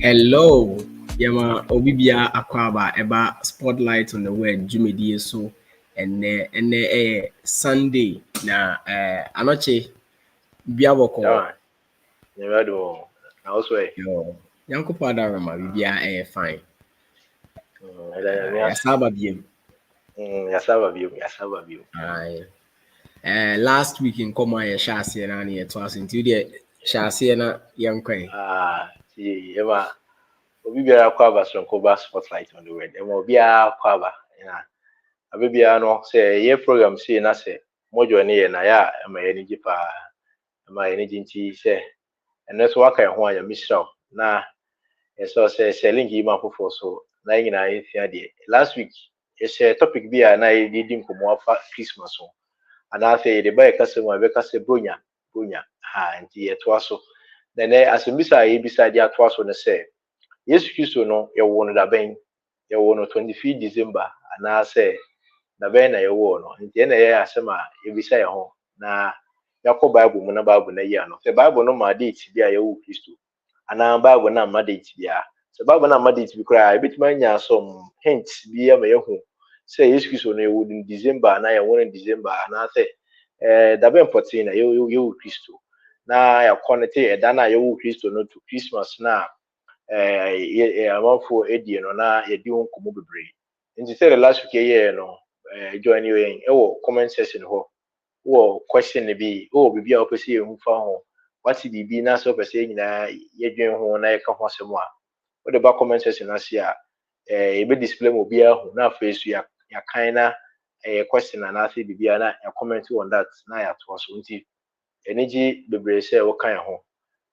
Hello, Yama Obibia Akwaba Eba Spotlight on the Word Jumedi so and Sunday na anoche biaboko Yeah, never do. Now, also, yo yanko pada rama bibia fine. yes, Yasaba biem. yes, have you. Aye. Last week in Koma ya shasi na ni etwas into the shasi na yankwan. See, Emma, Obi Biara Kwaba Sonkoba spotlight on the word. Emma Bia Kwaba, Abibia no say, ye program see, na say, Mojo near na ya, Emma energy pa, Emma energy tea say, and that's what I want your miss na. So say selling him up for so na nyina ehia de last week share topic bi a na yedi nkomo afa Christmas so and I say the buy customer be kase bronya ha nti eto aso then asembisa a yebisa de ato aso ne say Yesu Kristo no ye wo no da ben ye wo no 25 December and I say da ben na ye wo no nti na ye asema yebisa ye ho na yakọ Bible mu na Bible na yi ano say Bible no ma date bi a ye wo Kristo ana Bible na ma date bia so Bible na ma date bi kra bit man nya some hints bi ya ma yehu say Yesu Kristo no ye wo in December na ye wo in December na say da ben 14 na ye wo Kristo na ya connect e da na ye wo Kristo no to Christmas na amanfo edie no na ye di won komo bebre nti say the last week ye no join you in e wo comment section ho wo question bi wo bibia opese ye hu fa ho wati bibi na so pese nyina yedwen ho na yeka ho asem a wo de ba comment section na sia e be display mo bia ho na face ya kan na question na say bibia na ya comment on that na ya to so nti energy bebre say wo kan ho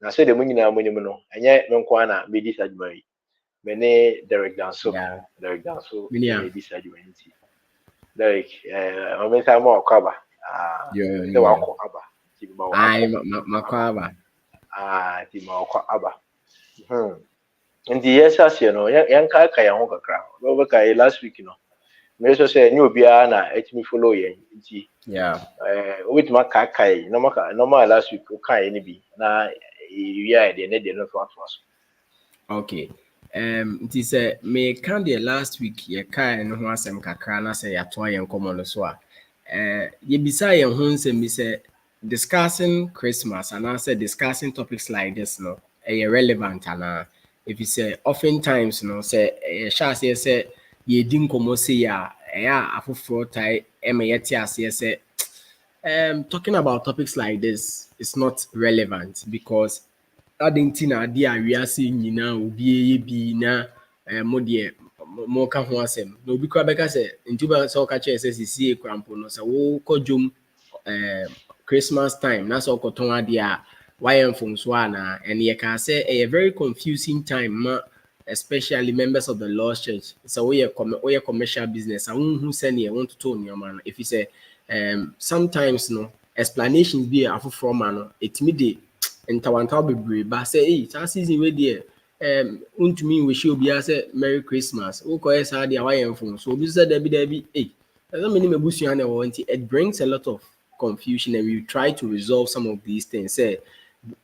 na say de mo nyina mo nyim no enye me nko na be di sajumari me ne Derek Danso Minia. di sajumari nti Derek o me ta mo akaba Yo se wa ko aba ti ba wa Ai makwaba. ti ma ko aba nti yes asie no yan ka yan ho kakra we be kai last week no me so say nyu bia na etimi follow yen nti Yeah. we tuma ka kai no ma last week o kai ni bi na you ya de ne de no so Okay. Nti sɛ meka deɛ last week yɛkae no ho asɛm kakra na sɛ yɛatoa yɛn nkɔmmɔ no so a yɛbisa yɛn ho nsɛm bi sɛ discussing Christmas anaasɛ discussing topics like this no ɛyɛ relevant anaa ɛfiri sɛ oftentimes no sɛ yɛhyɛ aseɛ sɛ yɛdi nkɔmmɔ sei a ɛyɛ a afoforɔ tae ma yɛte aseɛ sɛ talking about topics like this is not relevant because adịntị na adị a wiase nyinaa obi bi na mo deɛ mo ka ho asɛm na obi kora bɛka sɛ ntuba sɛ ɔka kyerɛ sɛ sisie kora mpo no sɛ wokɔ dwom Christmas time na sɛ ɔkɔtɔn adeɛ a wayɛ mfomso anaa ɛne yɛkaa sɛ ɛyɛ very confusing time ma especially members of the Lord's Church sɛ woyɛ commercial business a wonhu sɛneɛ wontoto nneɛma no ɛfiri sɛ sometimes no explanations bi a afoforɔ ma no ɛtumi de ntawantaw bebree ba sɛ saa season wey deɛ ntumi nwɛhyɛ obiara sɛ Merry Christmas wokɔyɛ saa deɛ a wayɛ mfomso obi sɛ dabi ɛsɛ me ne m'abusua na ɛwɔ nti it brings a lot of confusion and we try to resolve some of these things sɛ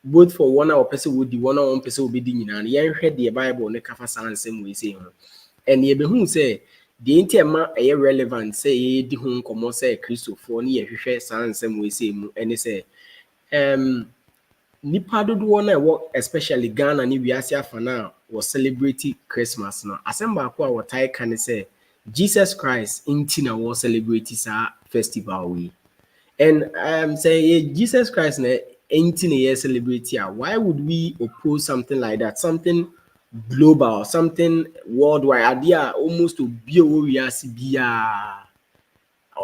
both for wɔn a wɔpɛ sɛ wɔdi wɔn a wɔmpɛ sɛ wɔbɛdi nyinaa no yɛnhwɛ deɛ Bible ne kafa saa nsɛm wei sei ho and yɛbɛhu sɛ deɛ nti ɛma ɛyɛ relevant sɛ yɛdi ho nkɔmmɔ sɛ Kristofoɔ ne yɛhwehwɛ saa nsɛm wei sei mu ɛne sɛ nipa dodoɔ na ɛwɔ especially Ghana ne wiase afa na wɔ celebrate Christmas no asɛm baako a wɔtae ka ne sɛ Jesus Christ nti na wɔ celebrate saa festival wei and sɛ yɛ Jesus Christ na nti na yɛ celebrate a why would we oppose something like that, something global, something worldwide, adeɛ a almost obi a wɔ wiase biara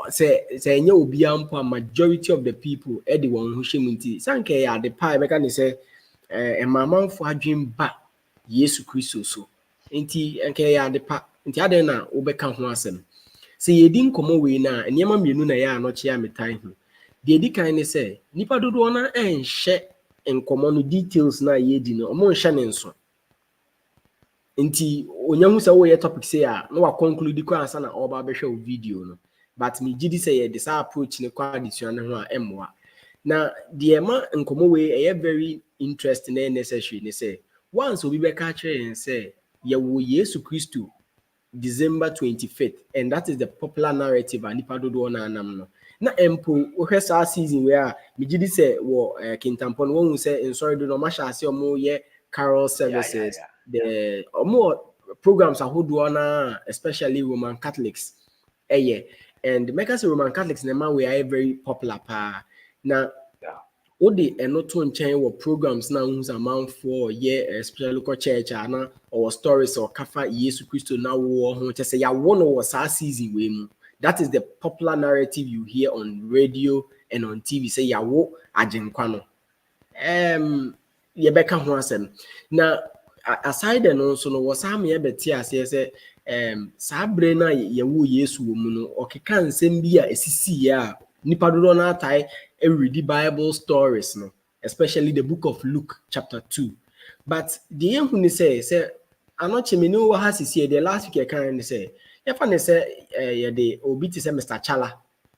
sɛ ɛnyɛ obiara mpo a majority of the people ɛde wɔn ho hyɛ mu nti sanka ɛyɛ ade pa a ɛbɛka ne sɛ ɛmaamanfo adwen ba Yesu Kristo so nti nka ɛyɛ ade pa nti adɛn na wobɛka ho asɛm sɛ yɛdi nkɔmmɔ wei no a nneɛma mmienu na ɛyɛ anɔkye a metae ho deɛ ɛdi kan ne sɛ nipa dodoɔ no ɛnhyɛ nkɔmmɔ no details no a yɛdi no ɔmo nhyɛ ne nso nti onyahu sɛ woyɛ topic sei a na waconclude kɔ ansa na ɔba bɛhwɛ wo video no but me gidi sɛ yɛde saa approach ne kɔ adesua no ho a ɛmmoa na deɛ ma nkɔmmɔ wei ɛyɛ very interesting and necessary ne sɛ once we be catching and say, yeah, we Yesu Christo December 25th, and that is the popular narrative and nipa dodo na anam no. Na empo ohwe saa season where me gidi say wo Kintampon won say in sorry do no ma sha ase omo ye carol services, the omo programs ahodo na especially Roman Catholics. And the make say Roman Catholics na man we are very popular pa. Na Odi eno to nchen wo programs na hu zaman for especially local church ana or stories or kafa Yesu Christo na wo ho che say ya wo no was season we mu. That is the popular narrative you hear on radio and on TV say ya wo agenkwa no. Ye beka ho asem. Na aside no so no was am ye beti ase say saa bre na ye wo Yesu wo mu no okeka nsem bi a esisi ya nipa dodo na atai read the Bible stories, no, especially the book of Luke, chapter 2. But the young who say, I'm not sure me know what has here. The last week I can say, if I say, the obiti say Mr. Chala,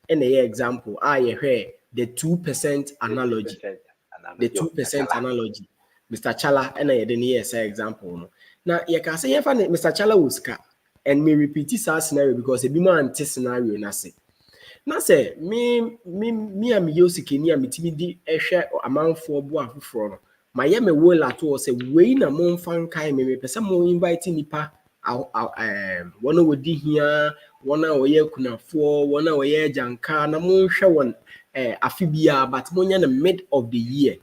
and a example, I hear the 2% analogy, the 2% analogy, Mr. Chala, and I didn't say example. No. Now you can say if I Mr. Chala was car, and me repeat this scenario because a be more anti scenario na say. Na say me am yosikeni am timi di ehwe amanfo bo afoforo no maye me wo lato say we na mo mfa nkai me pese mo invite nipa wona wodi hia wona oye kunafo wona oye janka na mo hwe won afibia but mo nya na mid of the year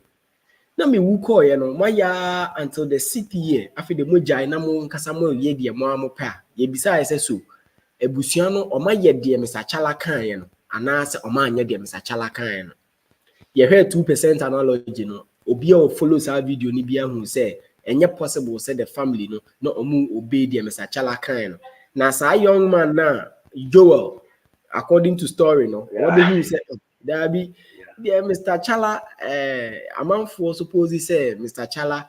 na me wu call ye no maya until the city year afi de mo jai na mo nkasa mo ye de mo amopa ye bisa ese so ebusua no oma ye de Mr. Chala kan ye no anase oma anya de Mr. Chala kan no ye hwe 2% analogy no obi o follow sa video ni bia hu say enye possible say the family no na omu obey de Mr. Chala kan no na sa young man na Joel according to story no what be hu say there be the Mr. Chala amanfo suppose say Mr. Chala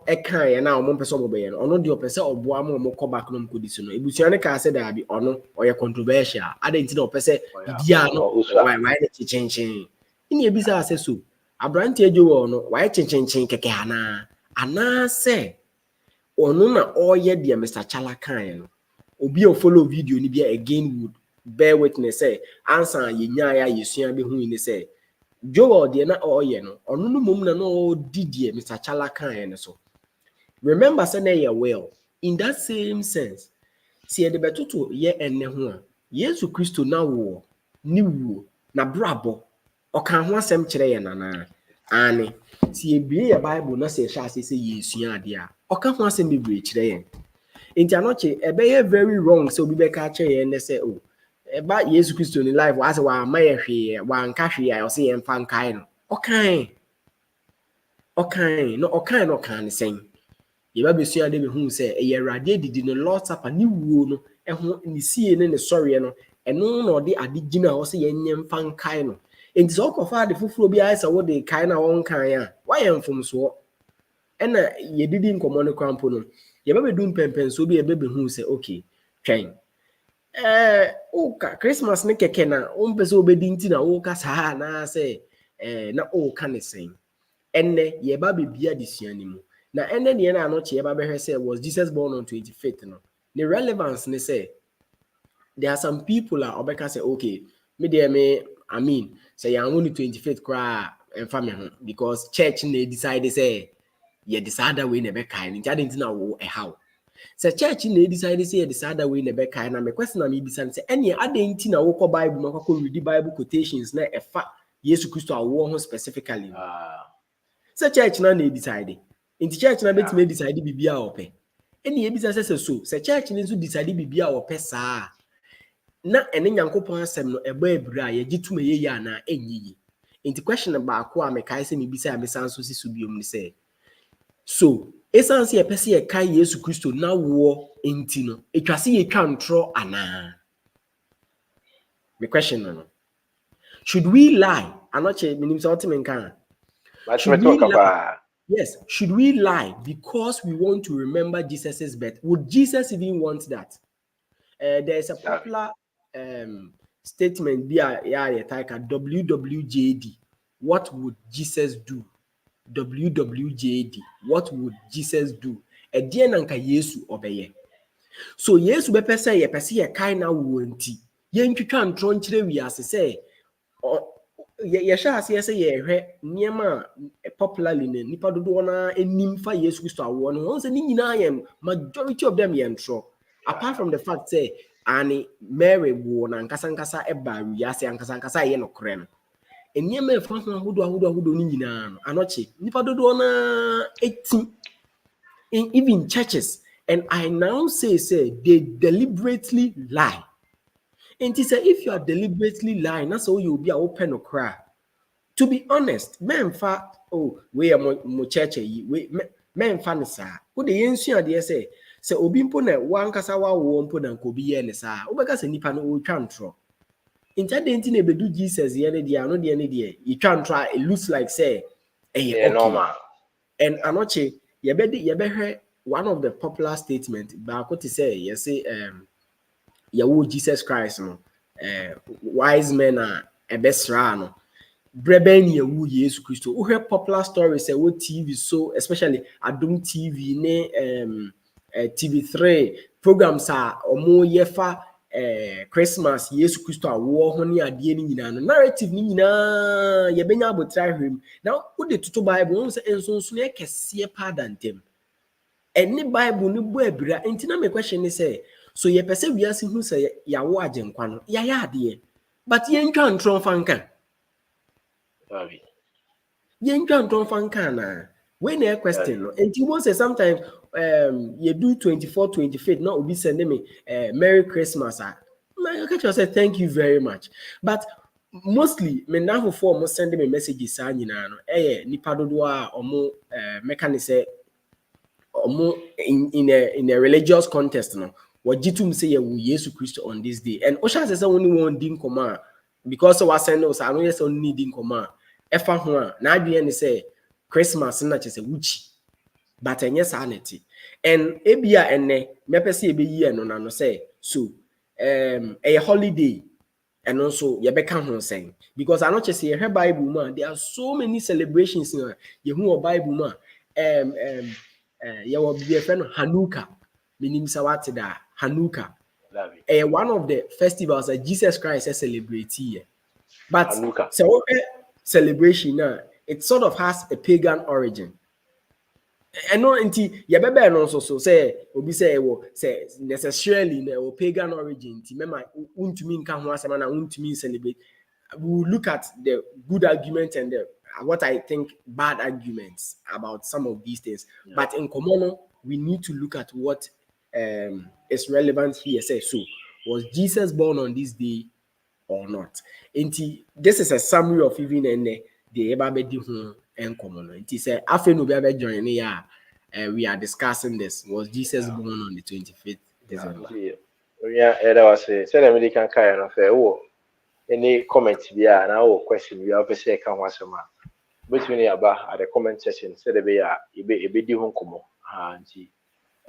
ekan na omo pese obo be no ono de opese obo am omo ko back no mkodi so no ebusua ne ka say da bi ono oye controversial adenti na opese bia no why the chichenchin ini ebisa ase so abrante ejo no why chichenchin keke ana say ono na oye de Mr. Chala kan no obi o follow video ni bia again would bear witness say answer yenya ya yesua be hu ni say Joel de na oye no ono no mom na no didie Mr. Chala kan so remember say na well in that same sense see the betoto ye enne ho a Yesu Christo na wo ni wo na brabo oka ho asem kire ye nana ani see ebie ye Bible na say sha say yesua ade a oka ho asem bebre kire ye enti anoche ebe ye very wrong so obi be ka kire ye ne say oh eba Yesu Christo ni life was wa maye hwe wa nka hwe ya o say ye mfa nkai no okan no okan sen ye ba besua de be hu say e yerade didi no Lord Supper ni wuo no ho ni sie ne sorry no eno na ode ade gina o say ye nye mfa nkai no enti so kofa ade fufuro bi aisa wo de kai na won kan a wa ye mfom so ena ye didi nkomo no kwampo no ye ba be dum pempen so bi ye be hu say okay twen Christmas ne keke na o mpese obedi nti na o ka sa na say na o ka ne sen enne ye ba be bia desua ni mu na enne ne na anoche ye ba be hwe say was Jesus born on 25th no the relevance ne say there are some people obeka say okay I mean say ya only 25th kra emfa me ho because church na decide say ye decide that way na be kai nti ade nti na wo how say church na decide say ye decide that way na be kai na me question na me bisa say ene ade nti na wo ko Bible na ko read Bible quotations na efa Yesu Christo awo ho specifically say church na decide nti church na betime decide bibia ope ene ye bisa say so say church na so decide bibia ope saa na ene Nyankopon asem no eba ebira ye gitume ye ya na enyi nti question ba ko a me kai say me bisa me san so si so biom ni say so essence ye pese ye kai Yesu Christo na wo enti no etwase ye twa ntro ana me question no should we lie anoche minim say otimen kan yes should we lie because we want to remember Jesus's birth? Would Jesus even want that? There is a popular statement be WWJD, what would Jesus do? WWJD, what would Jesus do? Ɛdeɛ na nka Yesu ɔbɛyɛ. So Yesu bɛpɛ sɛ yɛpɛ sɛ yɛkae na wo nti yɛntwitwa ntorɔ nkyerɛ wiase sɛ yɛhyɛ aseɛ sɛ yɛhwɛ nneɛma a popularly na nipa dodoɔ na anim fa Yesu Kristo awoɔ no wɔn sɛ ne nyinaa yɛ majority of them yɛ ntorɔ, apart from the fact say ani Mary wo na nkasa ɛba wiase nkasa ɛyɛ nokorɛ no nneɛma ɛfa ho ahodoɔ ne nyinaa no anɔkye nipa dodoɔ na eti even churches, and I now say they deliberately lie. And he said, if you are deliberately lying, that's all you'll be open or cry. To be honest, men fa we are mo church we men fan sa. Who the ancient idea say obi mpo na wan kasa wa wo mpo na nko bi ye ne sa. Obeka se nipa no o twa ntro. Incident na bedu Jesus ye ne dia no dia ne dia. You twa ntro, it looks like say okay. Normal. And anoche yebehwe one of the popular statements back what to say you say yawo Jesus Christ no wise men are ebesra no breben yawo Jesus Christo we hear popular stories say what TV so especially Adum TV ne TV3 programs are omo yefa Christmas Jesus Christo awo ho ne ade ni nyina no narrative ni nyina yebenya abotra hwem now wo de toto Bible say ensonso ne kese pa than them. Any Bible no bo abira enti na me question is say so ye pese wiase hu say yawo agenkwa no ya ade but ye ntwa ntron fanka Baby. Ye ntwa ntron fanka na we na question no enti mo say sometimes you do 24-25 now obi send me Merry Christmas I catch you say thank you very much but mostly me now for mo send me messages sa nyina no nipa dodo a omo meka say in a religious context no what jitum say you Jesus Christ on this day and osha say only one din koma because we send us I know yes only din koma efa ho a na adwe ne say Christmas na che say wuchi but enye sanity and ebia enne mepese ebeyi eno na no say so a holiday and also yebeka ho say because I know che say your Bible man there are so many celebrations in your Bible man your friend Hanukkah, meaning Sawatida, Hanukkah. One of the festivals that Jesus Christ has celebrated here. But Hanukkah. So celebration now, it sort of has a pagan origin. And no inti yabebe no so say obi say necessarily no pagan origin. Remember, untumi nka ho asema na untumi celebrate. We will look at the good argument and what I think bad arguments about some of these things. Yeah. But in common, we need to look at what is relevant here. Say, so was Jesus born on this day or not? This is a summary of even the Ebabedi and common. It is a joining here. We are discussing this. Was Jesus born on the 25th December? Yeah, that was a said American kind of any comments there now question we have say can was a man. Between about at the comment section said be a bit home come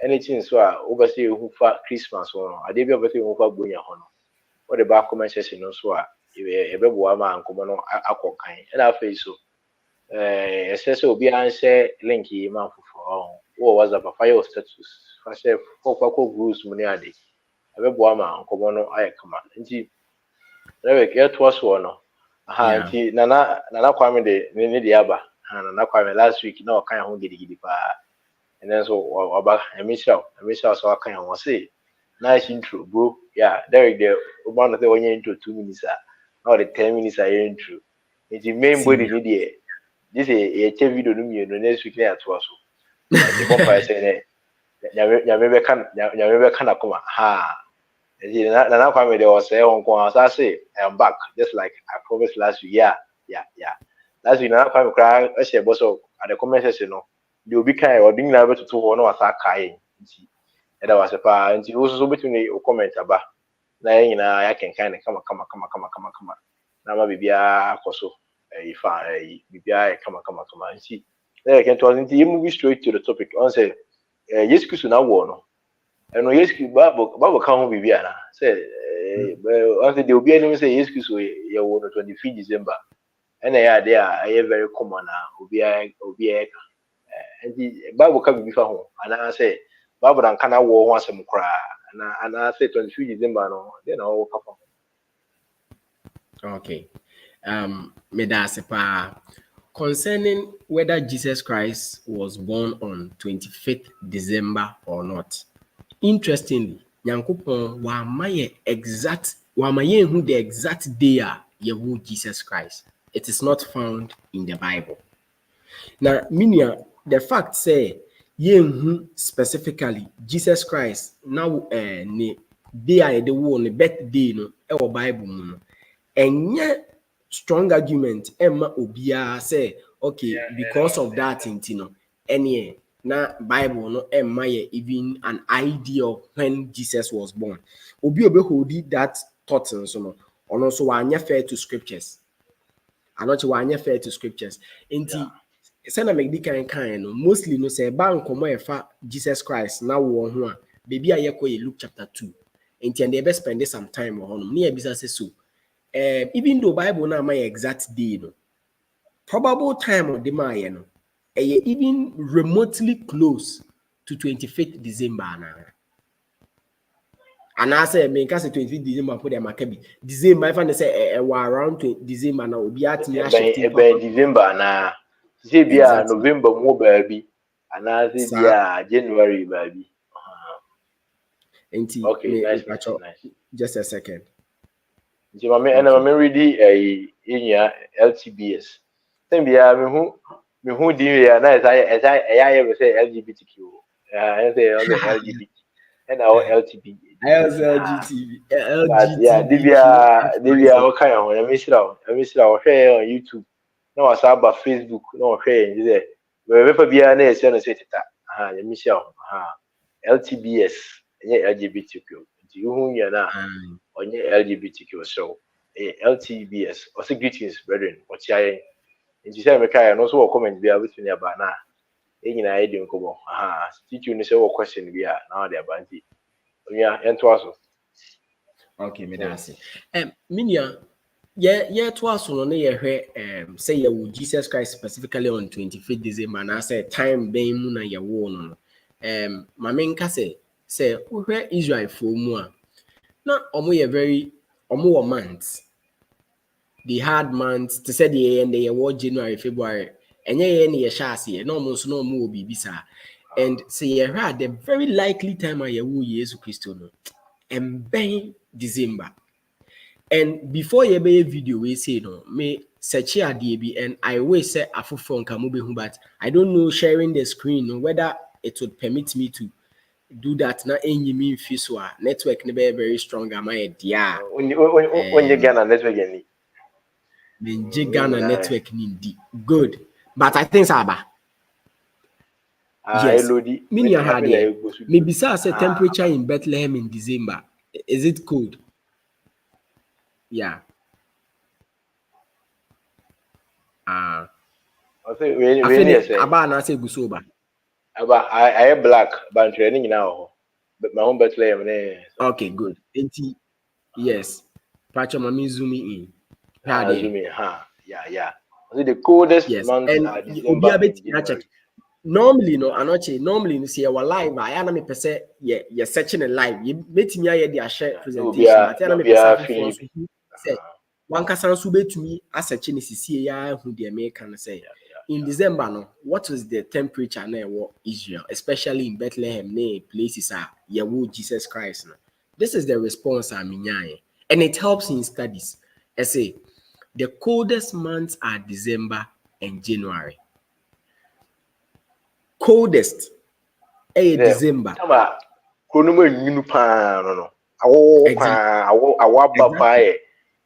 anything so oversee who for Christmas or I did be over who for Bunya Hono. What the back comment section so a bebo man come on aqua kind and I face so says will be answer linky man for what was a fire status for say for rules muniadi a bebo man come on I command. Get was one. Nana Kwame de Aba, and Nana Kwame last week, no kind of giddy pa. And then so about a Michelle so I kind of say, nice intro, bro. Yeah, there one of the 1 into 2 minutes, now the 10 minutes I intro. It's the main body video. This is a video no next week at was. The company saying, Yabe can come. Ha. Nana Kwame they was on I say I'm back just like I promised last week. Yeah. Last week Nana Kwame cry I say boss at the comment section no they will be kind or being able to no attack kai and that was a pa and also between the comment about na I can kind of come na ma bibia koso if I bibia come and see there can to you move straight to the topic on say yes Christ na wo no and yes, Bible can't be Viana. Say, after the Obianim say, yes, you were 25th December. and I they are very common obi and the Bible can be found and I say Bible and can I war once some cry and I say 23 December no then I will come. Okay. Me da ase pa. Concerning whether Jesus Christ was born on 25th December or not. Interestingly, Nyankopɔn wama yɛn hu the exact day a yɛwɔ Jesus Christ. It is not found in the Bible. Now, meaning the fact say yɛnhu specifically Jesus Christ now ne day a yɛde wɔ ne birthday no ɛwɔ Bible mu no ɛnyɛ strong argument ɛma obiara say okay because of that nti no ɛneɛ na Bible no ɛma yɛ even an idea of when Jesus was born. Obi hold that thought nso no ɔno nso wanyɛ fair to scriptures. Anoche wanyɛ fair to scriptures. Nti sɛna megdi kan no mostly no sɛ ba nkɔmɔ ɛfa Jesus Christ na wɔ ho a baby a yɛkɔ yɛ Luke chapter 2. Nti and they spend some time wɔ hɔ no ne yɛbisa sɛ so even though Bible na my exact day no probable time of the Maya no even remotely close to 25th December na. And I say me say 25th December put them akabi December if I say around 20 December na obi atimi a December na say bia November mo baby and I say bia January baby. Okay, nice. Just a second. Nti mama ready LTBS. Then bia me hu di ya na esa say LGBTQ. I say LGBT. And our LTB. Yeah, Divya, what kind of let me sit down share on YouTube. No, I saw about Facebook, no share there. Wherever be an say let me see LTBS, LGBTQ. You who you na on your LGBTQ so LTBS. Also greetings, brethren. What's your and you say me kai no so comment be able to near bana. Nyina yɛ di nkɔmɔ teacher ni sɛ wɔ question bi a na ɔde abanti onua yɛntoa so. Okay, me da ase minia yɛtoa so no ne yɛhwɛ sɛ yɛwɔ Jesus Christ specifically on 25th December na sɛ time bɛn mu na yɛwɔ no ma menka sɛ wohwɛ Israel fo mu a na ɔmo wɔ months. They had months to say the end they were January, February. And any shasi, no more no more bisa. And say you had the very likely time I will Jesus Christ and ben December. And before you be a video, we say no, me search here DB and I will say a phone can but I don't know sharing the screen whether it would permit me to do that. Now any mean fiswa network never very strong. Am I dear? When you get a network any. The Ghana network need good. But I think Saba. Yes. Meaning I had maybe say temperature in Bethlehem in December. Is it cold? Yeah. I think we Aba na say gusoba. Aba I black but training now. But my home Bethlehem. Okay, good. Yes. Pacha mami zoom in. Yeah. The coldest month December. Normally, normally, see our live. I am a person, you're searching a live. You meet me at the share presentation. One can sube to me as a Chinese see who the American say. In December, no, what was the temperature near Israel, especially in Bethlehem, near places are Jesus Christ. No? This is the response I'm in, and it helps in studies. I say the coldest months are December and January. Coldest December.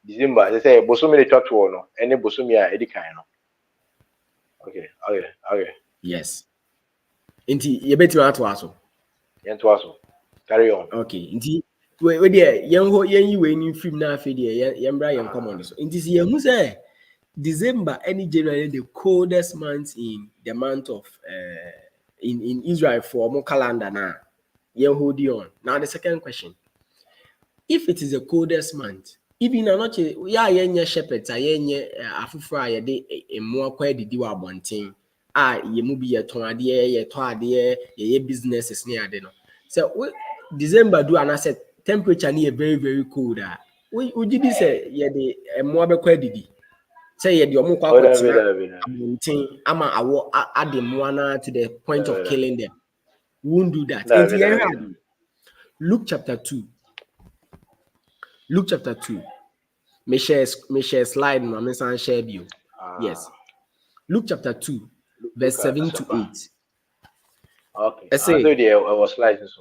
December. They say bosumi the church no. Any bosumi a edi kan no. Okay. Yes. Inti yebeti wa to aso. Carry on. Okay. Inti we there yen we ni film na afi there yen bra yen come on so. Inti si yen hu say December any January the coldest month in the month of in Israel for more calendar now. Yen hold on. Now the second question. If it is the coldest month, even anoche ya yenye shepherds a yenye afufura a yɛde mmoa kɔ adidi wɔ abɔnten a yɛmu bi yɛtɔn adeɛ yɛtɔ adeɛ yɛyɛ businesses ne ade no sɛ December do anaasɛ temperature no yɛ very very cold a wogye di sɛ yɛde mmoa bɛkɔ adidi sɛ yɛde ɔmo kɔ akɔtena abɔnten ama awɔ ade mmoa no to the point of killing them. We won't do that. Luke chapter 2. Luke chapter 2. Me share slide no me san share bio. Yes. Luke chapter 2 verse 7 to 8. Okay. I thought there was slides.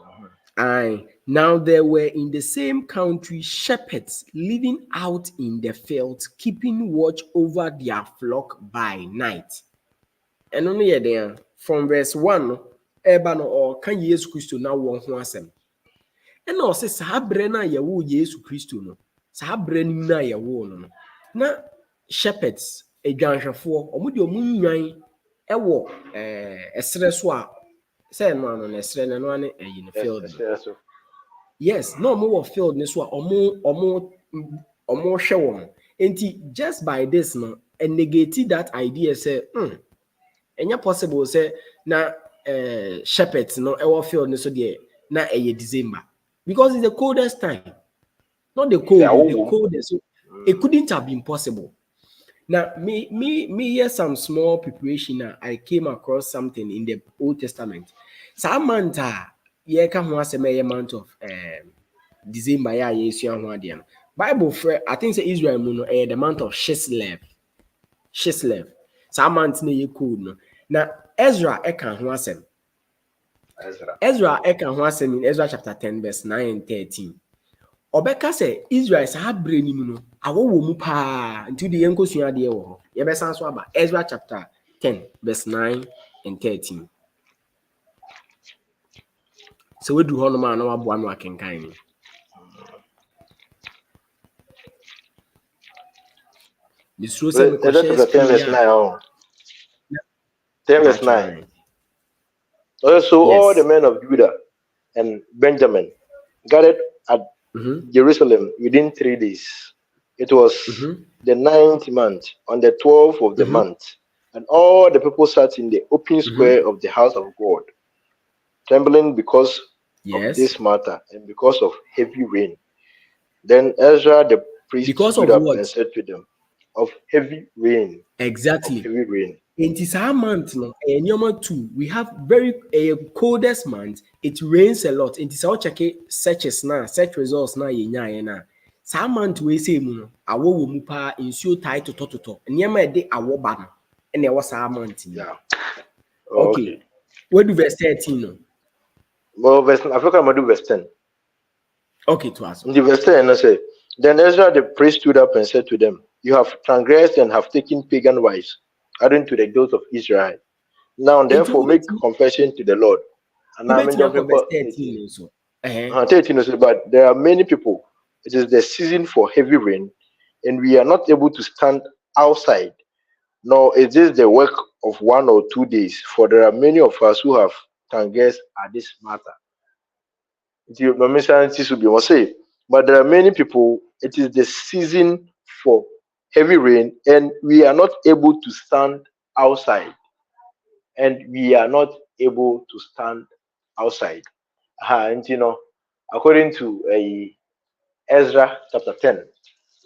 Now there were in the same country shepherds living out in the fields, keeping watch over their flock by night. And only there from verse 1 eba no or kan Yesu Kristo na wo ho asem. And no say saa bre na ye wo Yesu Kristo no. Saa bre ni na ye wo no. Na shepherds edwanhwefo omo de omo nwan ewo esere so a say no ano na esere no ane in the field. Yes, no more field this one omo hwe won. Enti just by this no and negate that idea say enya possible say na shepherds no ewo field no so de na December because it's the coldest time. Not the cold, the coldest. So it couldn't have been possible. Now me hear some small preparation. I came across something in the Old Testament. Samantha ye ka ho asem ye month of December ya yesu ho ade no Bible for I think say Israel mu no the month of Chislev Samantha na ye cold no na Ezra eka ho asem Ezra eka ho asem in Ezra chapter 10 verse 9 and 13 Obeka say Israel sa habre ni mu no awowo mu pa nti de yenkosua ade wo ho ye besan so aba Ezra chapter 10 verse 9 and 13 So we do hono man na waboa no akenkan ni. The story say me verse 9. 10 verse 9. So all the men of Judah and Benjamin gathered at Jerusalem within 3 days. It was the 9th month, on the 12th of the month, and all the people sat in the open square of the house of God, trembling because of this matter and because of heavy rain. Then Ezra the priest stood up and said to them, of heavy rain. Exactly. Heavy rain. In this month, no, number 2, we have very coldest month. It rains a lot. In this our check searches now, search results now. Na some month we say no, awo wo mu pa insuo tie to. Nyama e de awo ba no. And there was some month. Yeah. Okay. What do verse 13 no? Well, verse Africa Madu verse 10. Okay, to us. In the verse 10, I say, then Ezra the priest stood up and said to them, you have transgressed and have taken pagan wives, adding to the guilt of Israel. Now therefore make confession to the Lord. And I'm in verse 13. 13 also, but there are many people. It is the season for heavy rain, and we are not able to stand outside. Nor is this the work of 1 or 2 days, for there are many of us who have transgressed at this matter. But there are many people, it is the season for heavy rain, and we are not able to stand outside. And we are not able to stand outside. And according to Ezra chapter 10,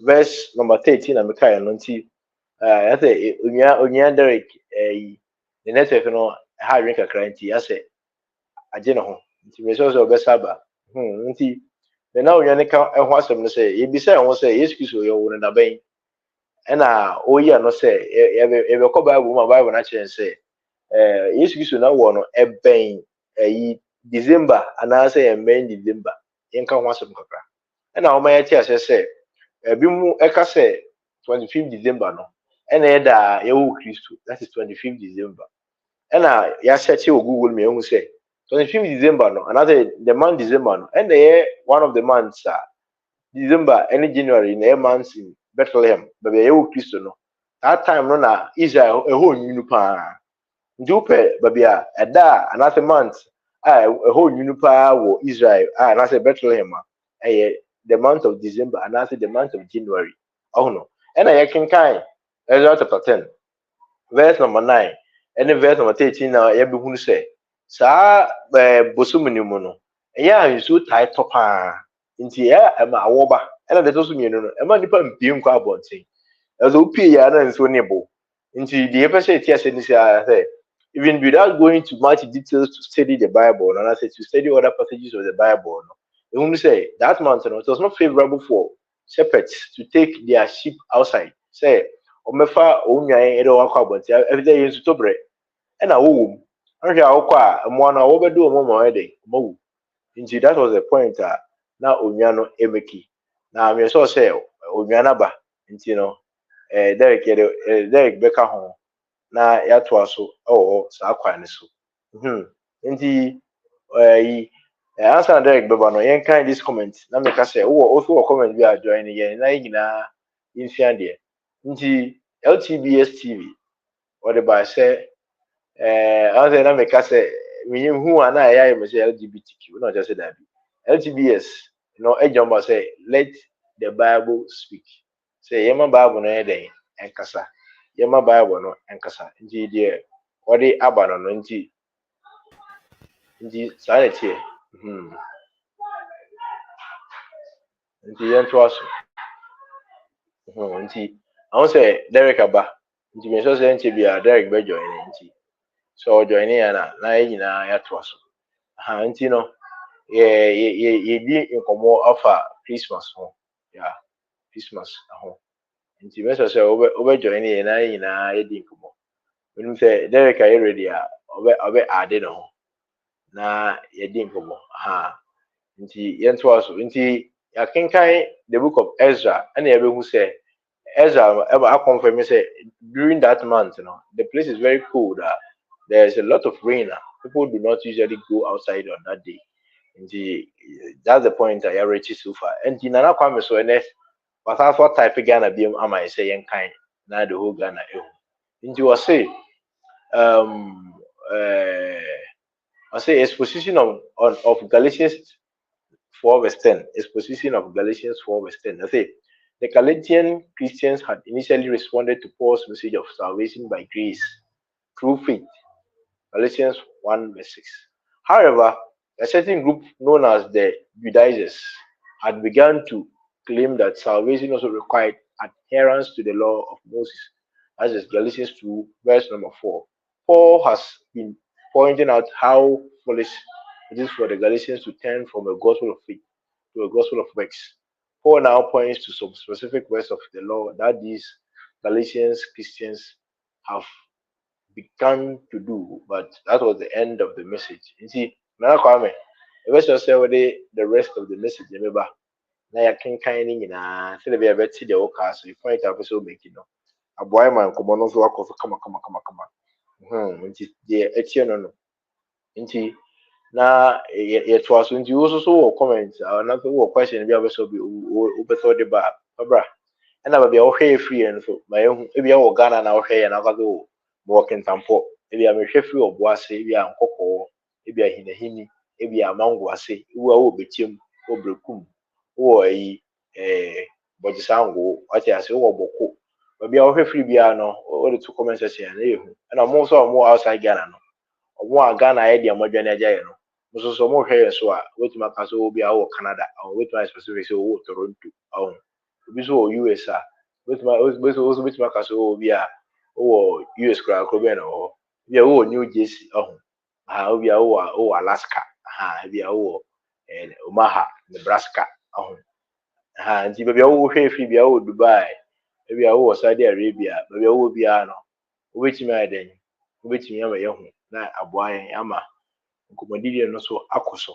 verse number 13, I say, Derek, the network, how drink a cranty, I say, I don't know. Also Besaba. The now you want some say, you be say, I want to say, excuse you, you're in a bay. And no say, ever call by woman Bible and say, excuse you now one a bay a December, and I say a main December. You can't want some copra. And now my teacher say, a bimu eka say 25th December no. And either you Christo, that is 25th December. And ya search you Google me and say 25th December no, another the month December no, and the one of the months December any January in a months in Bethlehem, but you Christo no. That time no na Israel a whole new pa. Dupe babia a da another month a whole new pa wo Israel another Bethlehem the month of December and also the month of January. Oh no. And I can kind Ezra chapter 10, verse number 9, and then verse number 13 now you be who say sa bosumuni mu no. Yeah, you so tight top nti ya ma awoba. And the tosu mienu no. Ema nipa mpiem kwa abonten. As opie ya na nso nebo. Nti the ever say tia say even without going to much details to study the Bible, and I said to study other passages of the Bible, no, you say that mountain it was not favorable for shepherds to take their sheep outside. Say, Omefa, Onya, Edo Aquabot, every day is to bread. And a womb. I shall acquire a one overdo a moment a day. Move. Indeed, that was the point. Now, Onyano Emeki. Now, I'm so say, Onyanaba, and you know, Derek Becker home. Na yɛatoa so wɔ saa kwan no so nti ansa na Derek bɛba no yɛnkan this comment na meka sɛ wowɔ comment bi a join no yɛn na yɛ nyinaa yɛmfia deɛ nti LTBS TV wɔde baa sɛ ansa na meka sɛ mehu a na ɛyɛ ayɛ me sɛ LGBTQ na ɔkyɛ sɛ daabi LTBS no agya mba sɛ let the Bible speak sɛ yɛma Bible no yɛ dɛn ɛnkasa yɛma Bible no ɛnkasa nti deɛ wɔde aba no no nti saa na tie nti yɛntoa so nti ahụ sɛ Derek aba nti mesɛ sɛ nkyɛ bia Derek bɛjoin ne nti so ɔjoin ya na yɛ nyinaa yɛatoa so nti no yɛdi nkɔmmɔ afa Christmas ho Christmas ho nti mesɛ sɛ wobɛjoin yɛ na yɛ nyinaa yɛdi nkɔmmɔ menim sɛ Derek ayɛ ready a ɔbɛ ade ne ho na yɛdi nkɔmmɔ nti yɛntoa so nti yɛakenkan the book of Ezra ɛna yɛbɛhu sɛ Ezra I confirm me say during that month, the place is very cold. There's a lot of rain. People do not usually go outside on that day. And that's the point I reached so far. And in another comment, so next, but that's what type of Ghana be am I saying kind? Now the whole Ghana. Into I say, I say exposition of Galatians 4 verse 10. Exposition of Galatians 4 verse 10. I say. The Galatian Christians had initially responded to Paul's message of salvation by grace through faith, Galatians 1 verse 6. However, a certain group known as the Judaizers had begun to claim that salvation also required adherence to the law of Moses, as is Galatians 2 verse number 4. Paul has been pointing out how foolish it is for the Galatians to turn from a gospel of faith to a gospel of works. Paul now points to some specific words of the law that these Galatians Christians have begun to do, but that was the end of the message. You see, now Kwame, if I say the rest of the message, remember, now you can kind of say the better the okay, so you point out so making no. A boy man come on so come on. The etienne no. Na yɛtoa so nti wo so wɔ comment anaa wɔ question bi abɛsɛ bi wobɛsɛ de ba abra ɛna baabi a wohwɛ yɛ free no so ma yɛhu ebi wɔ Ghana na wohwɛ yɛ na akɔsɛ wɔ wɔ Kintampo ebi a mehwɛ free wɔ Boase ebi a Nkɔkɔɔ ebi a Hinahini ebi a Mango ase wo a wɔ Bekyem wɔ Brekum wɔ ayi Bɔgyesango ɔte ase wɔ Bɔko baabi a wohwɛ free bia no wɔde to comment section na yɛhu ɛna mo so mo outside Ghana no ɔmo a Ghana ayɛ deɛ mɔdwane agya yɛ no so more here so wait my castle will be our Canada or wait my specific so Toronto oh so US with my castle will be US crowd or yeah New Jersey how be Alaska be and Omaha Nebraska and maybe free be Dubai maybe Saudi Arabia maybe be wait my then wait me na aboy ama nkomodidi no so akoso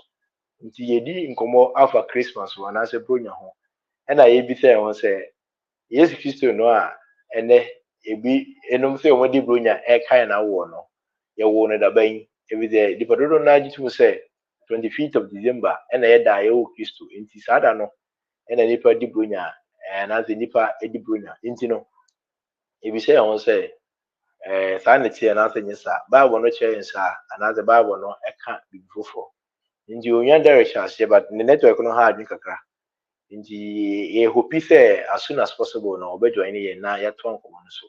nti yedi nkomo afa Christmas wa na se bronya ho na yebi se ho se Yesu Kristo no a ene ebi enum se omodi bronya e kai na wo no ye wo no da ban ebi de dipododo na agitu se 25th of December na ye da ye wo Kristo nti sada no na nipa di bronya na ze nipa edi bronya nti no ebi se ho se saa na tie na asɛnye saa Bible no kyerɛ nsa anaasɛ Bible no ɛka bibifofo nti onyaa direction aseɛ but the network no ha adwen kakra nti hope say as soon as possible na obejoin ye na yato nkomo no so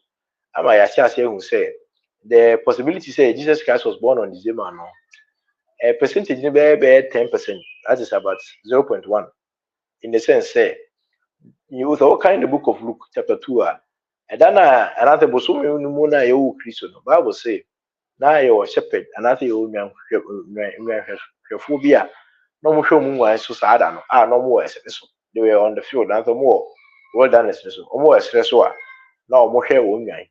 ama ya ase hu say the possibility say Jesus Christ was born on December no a percentage ni be 10%, that is about 0.1, in the sense say you with all kind the book of Luke chapter 2 and then another bosom no mu na you Christ no Bible say na you shepherd another you hwefo bi a no mo hwe mu wan so saada no no mo wese so they were on the field and more well done so mo wese so a na mo hwe wo nwan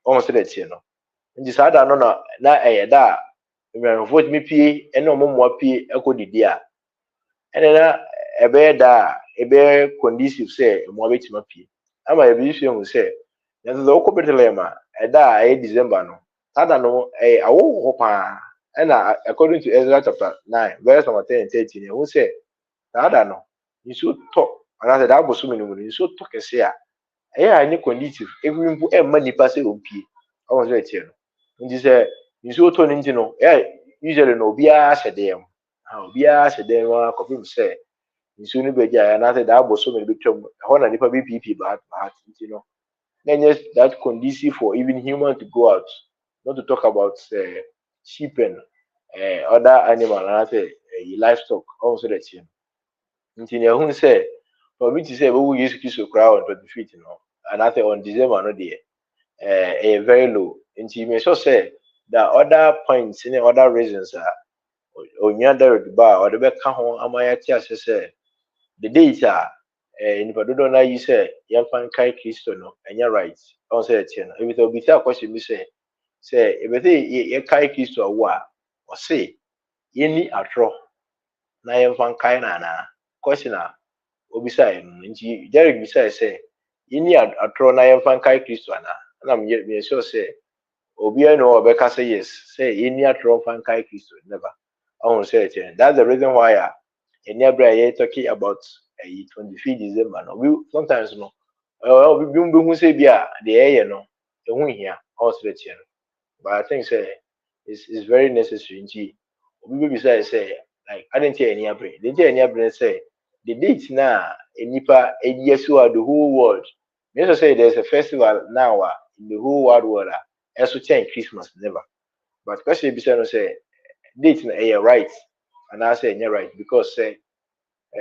o mo se de tie no nti saada no na da nwan vote mi pie ene mo mo pie ekodidi a ene na ebe da ebe conducive say mo betima pie ama e bi hu say na so ko betelema da December no saada no awo ho pa and according to Ezra chapter 9, verse number 10 and 13, who say, Ada no, you should talk, and I said, I was assuming you should talk a say, any conditive, every money pass it on P. I was right here. And you say, you should turn into no, usually no, be asked a damn. How be asked a damn, of him say, you soon be there, and I said, I was assuming become one and if I be PP, but you know, then yes, that conducive for even human to go out, not to talk about sheep and other animal and I say livestock also that you know who say for me to say we use kiss crowd on 20 feet, you know, and I say on December no day a very low into me so say the other points in other reasons are on the other bar or the back home am I say the data in Padudo na you say young fan kai Christo no and you're right on say it, you know, if it will be a question me say if you kai Christo or say yeni atro na yɛmfa nkae na ana question a obisae no nti Derek bisae sɛ yɛni atoro na yɛmfa nkae Kristo ana na me sure sɛ obiara no ɔbɛka sɛ yes sɛ yɛni atoro mfa nkae Kristo never ɔho sɛ ɛkyɛn that's the reason why ɛni abere a yɛ talking about 25 December no we sometimes no bi hu sɛ bi a deɛ ɛyɛ no ɛho hia ɔho sɛ ɛkyɛn but I think say it's very necessary nti obi bisae sɛ like I didn't hear any abri. Didn't hear any abri say the date now nipa a year so the whole world. Me also say there's a festival now in the whole world as to Christmas never. But especially because say date na right and I say right because say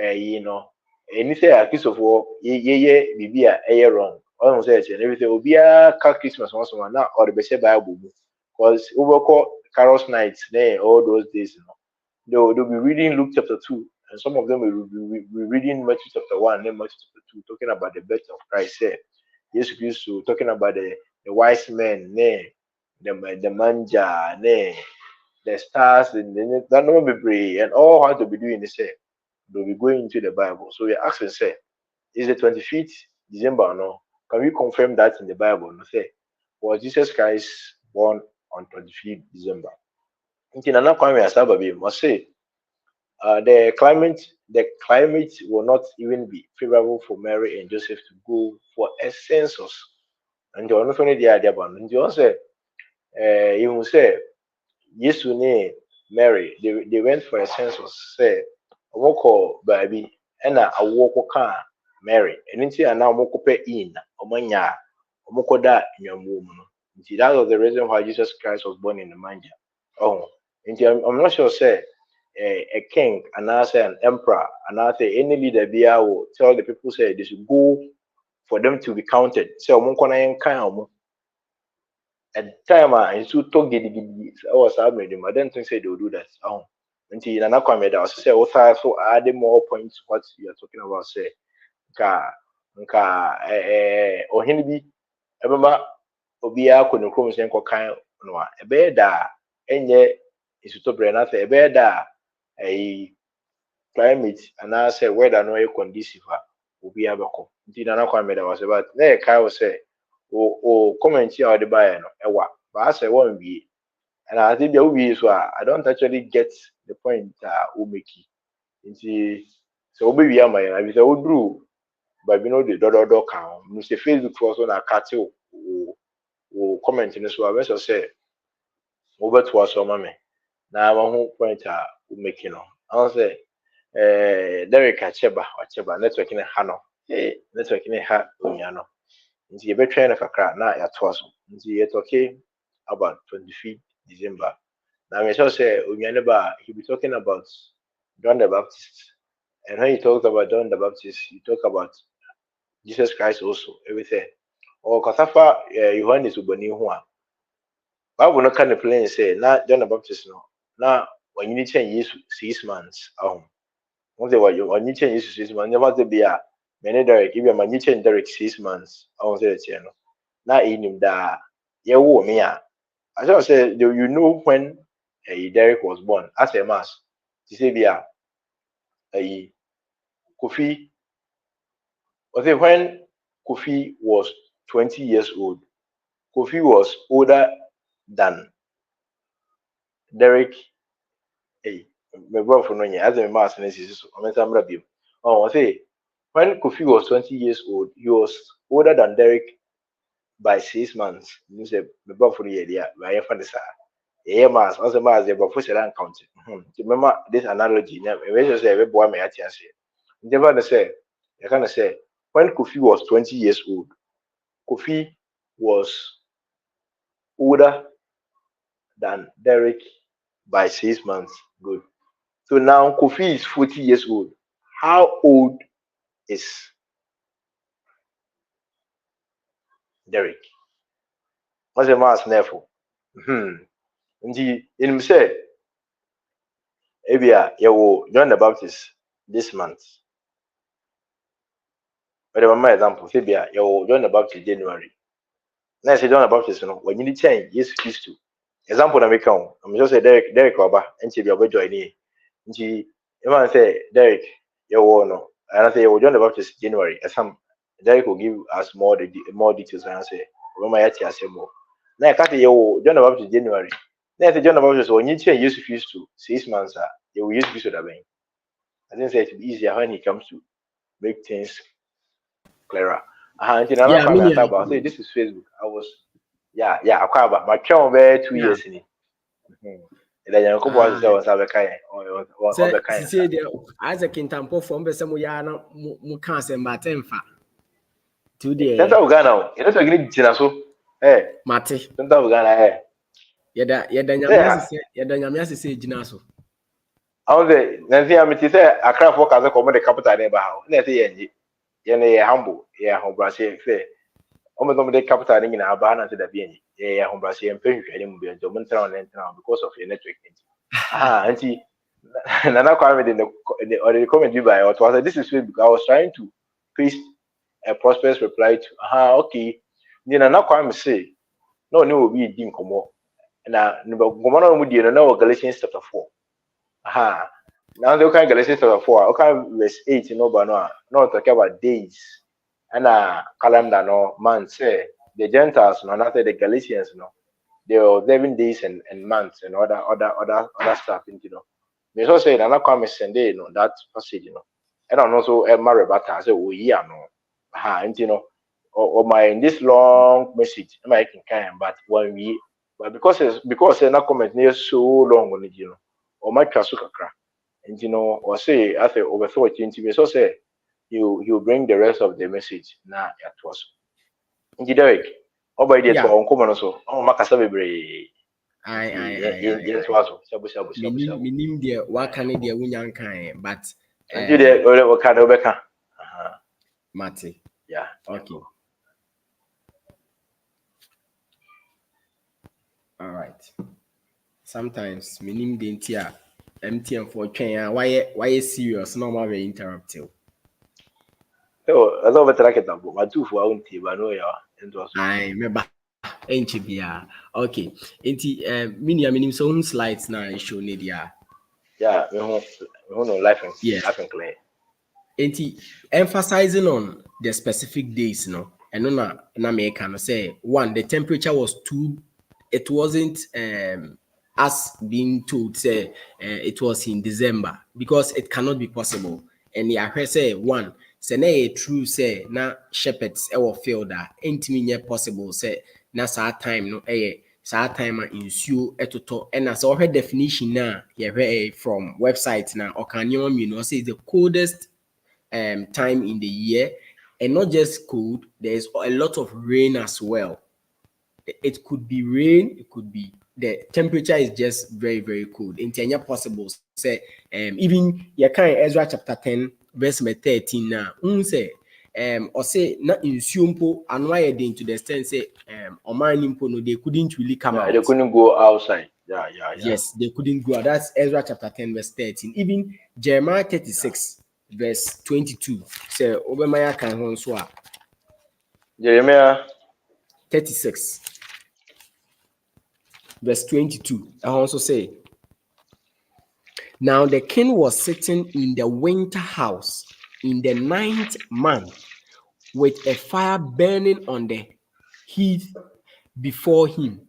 you know anything a piece of war ye bibi a wrong. Almost say everything will be a Christmas once now or the best Bible because over Carol's nights all those days, you know. They'll be reading Luke chapter 2, and some of them will be reading Matthew chapter 1 and then Matthew chapter 2, talking about the birth of Christ. Jesus Christ, talking about the wise men, the manja, the stars, and that number be brave, and all how to be doing this. They'll be going into the Bible. So we're asking, say, is the 25th December or no? Can we confirm that in the Bible? No, say, was Jesus Christ born on 25th December? Nti Nana Kwame Asababi must say the climate will not even be favorable for Mary and Joseph to go for a census. And the only funny idea about and you say you will say yes to Mary they went for a census say woko baby and a woko can Mary and into now woko pe in omanya omoko da nyamu no. That was the reason why Jesus Christ was born in the manger. Oh, I'm not sure say a king and I say an emperor and I say any leader be will tell the people say they should go for them to be counted. So at time I should talk was I don't think say they will do that. Oh, until Nana Kwame that was say also so add more points to what you are talking about say nka ohini bi ebema obiya ko ne krom sen ko kan no a ebe da enye isutobre na say ebe da climate and I say weather no conducive obi abeko nti na Kwame da was about na kai wo say o comment here the buy no ewa but I say one we and I think there will be so I don't actually get the point we make nti so obi wi am ya bi say odru but you know the do kan no say Facebook for so na kate o comment ni so I say over to us mama na one point we make no I say Derek Acheba network in Hano. Network in Ha Unyano. Nti ye betwa no kakra na ya to so. Nti ye talking about 25th December. Now me sure say Unyane ba he be talking about John the Baptist. And when he talks about John the Baptist, he talk about Jesus Christ also, everything. Or kasafa Yohanes ubani ho a. Bible no kind of plain say na John the Baptist no. Na when you need change 6 months. Once they were when you change 6 months, never to be a many Derek, if you man you change Derek 6 months. I won't say the channel. Na in him da ye wo me a. I just say do you know when Derek was born as a mass? To say be a Kofi was it when Kofi was 20 years old. Kofi was older than Derek. My brother no as a mass and this I say when Kofi was 20 years old, he was older than Derek by 6 months. You say my brother for the year, I am for the mass, as a mass, the brother said counting. Remember this analogy, we just say, boy, may I say, never say, I kind of say, when Kofi was 20 years old, Kofi was older than Derek by 6 months. Good. So now Kofi is 40 years old. How old is Derek? What's the mass nerful? And he in say, Ebia, you John the Baptist this month. But my example, Ebia, you John the Baptist January. Now I say John the Baptist, when you need change, yes, used to. Example, I make I'm just say Derek Oba, and she be able to join me. And she, you say Derek, you no, and I say John the Baptist January. As some Derek will give us more details, and I say, when my I say more. Now I can't say John the Baptist January. Now I say John the Baptist when you change, yes, used to 6 months, you will use to that way. I didn't say it will be easier when he comes to make things clearer. And another Yeah, I mean, comment yeah. about say this is Facebook. I was I quite about my channel be 2 years in it. Then you go was say was abeka or Say, abeka. say the Isaac in Tampo from Besamo Yana Mukas and Batemfa. To Center the of Ghana, you know to get so. Eh, Mate. center of Ghana Yada Say Yanyamias say Ginaso. I was say Nancy am say Accra for Kaza come the capital neighbor how. Na say yenji. Ye humble, humble say almost the capital in Abana to the BN. Yeah, humble say and pay him be a mental and because of your network. Auntie Nana Kwame in the comment you by or was this is Facebook. I was trying to paste a prosperous reply to okay. Then Nana Kwame say no will be dim komo. Na Gomano Mudi no Galatians chapter 4. Now they can Galatians chapter 4. Okay, verse 8 no talk about days and calendar no man say the Gentiles no not the Galatians no. They were observing days and months and other stuff, Me so say Nana Kwame send that passage, And I'm also marry Rebecca say oh yeah no. Or my in this long message, I can kind but but because na comment near so long on it, or my kasu kakra. And or say after over 14 me so say you bring the rest of the message na it was. Derek, by the to on common so makasa bebre. Yes, Minim deɛ waka ne deɛ wonya nkan but nti deɛ wɔka de wobɛka mate. yeah okay all right sometimes minim de nti a MTN for twɛn a why serious na ɔma bɛ interrupt you. ɛsɛ wobɛtara ketampo matufo a wontie ba no yɛ nto so ai meba enchi bia okay nti minim so home slides na show ne dia yeah me ho no life and clear nti emphasizing on the specific days no and na me can say one the temperature was it wasn't as being told say it was in December because it cannot be possible and I say one say na true say na shepherds e field that ain't me possible say na sa time no saa time a nsuo ɛtotɔ ɛna sɛ ɔhwɛ definition na yɛhwɛ from website na ɔka nneɛma mmienu ɔsɛ it's the coldest time in the year, and not just cold, there's a lot of rain as well. It could be rain, it could be the temperature is just very, very cold. In Kenya possible say even Ezra chapter 10 verse 13 now say or say not in Sumpo and why to the extent say no they couldn't really come out. They couldn't go outside. Yeah. Yes, they couldn't go out. That's Ezra chapter 10 verse 13. Even Jeremiah 36 verse 22 say Obemaya can honswa. Jeremiah 36 verse 22. I also say, now the king was sitting in the winter house in the 9th month with a fire burning on the hearth before him.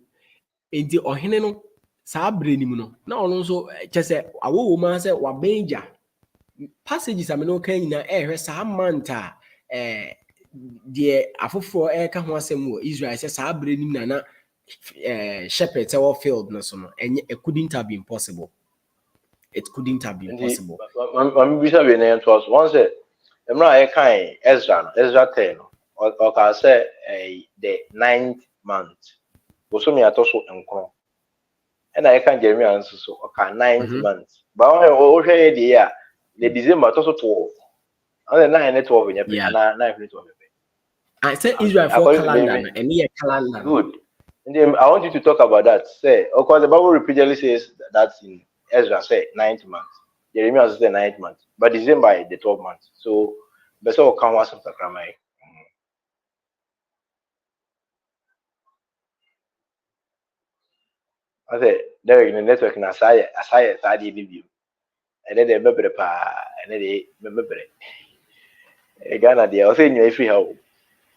In the oheneno sabrenimuno. Now also just say awo woman say wabenja passages ameno kan na sa manta the afofo ka ho asem wo Israel say sabrenim na shepherds our field no so no and it couldn't have been possible. It couldn't have been possible. I'm bisa be na to us once emra I kan Ezra 10 or ka say the 9th month so me atoso enkron and I can Jeremiah so okay 9th month but o hwe dey ya the December atoso 12 and the 9 12 in your na 9 12 I said Israel for calendar and year calendar. Good. And then I want you to talk about that. Say, of course, the Bible repeatedly says that's in Ezra, say 9th month. Jeremiah says the 9th month, but December is the 12th month. So, best of come was some sakramai. I say, there in the network, and I did you. And then they remember the pa, and then they remember it. Ghana, they are saying you free how.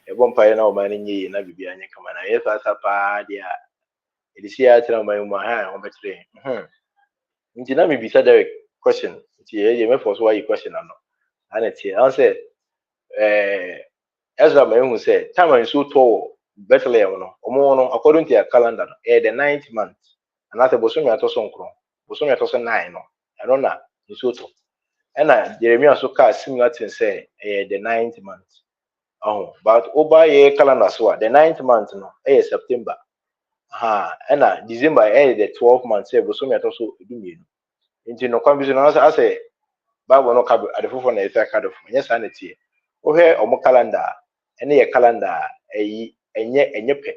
A vampire now manning ye na bibi anya kama na yefa sapa dia edisi ya tira my ha on betre nti na me bisa direct question nti ye me force why question ano ana ti I say Ezra me hu say time when so to Bethlehem no omo no according to your calendar the 9th month and after bosomi atoso nkron bosomi atoso 9 no I don't know so to and Jeremiah so ka similar thing say the 9th month. Oh, but over a calendar so the 9th month no September. And December the 12th month say so me also do me. Into no confusion I say Bible no card at the phone na ifa card of yes sanity. O he omo calendar any a calendar enye pe.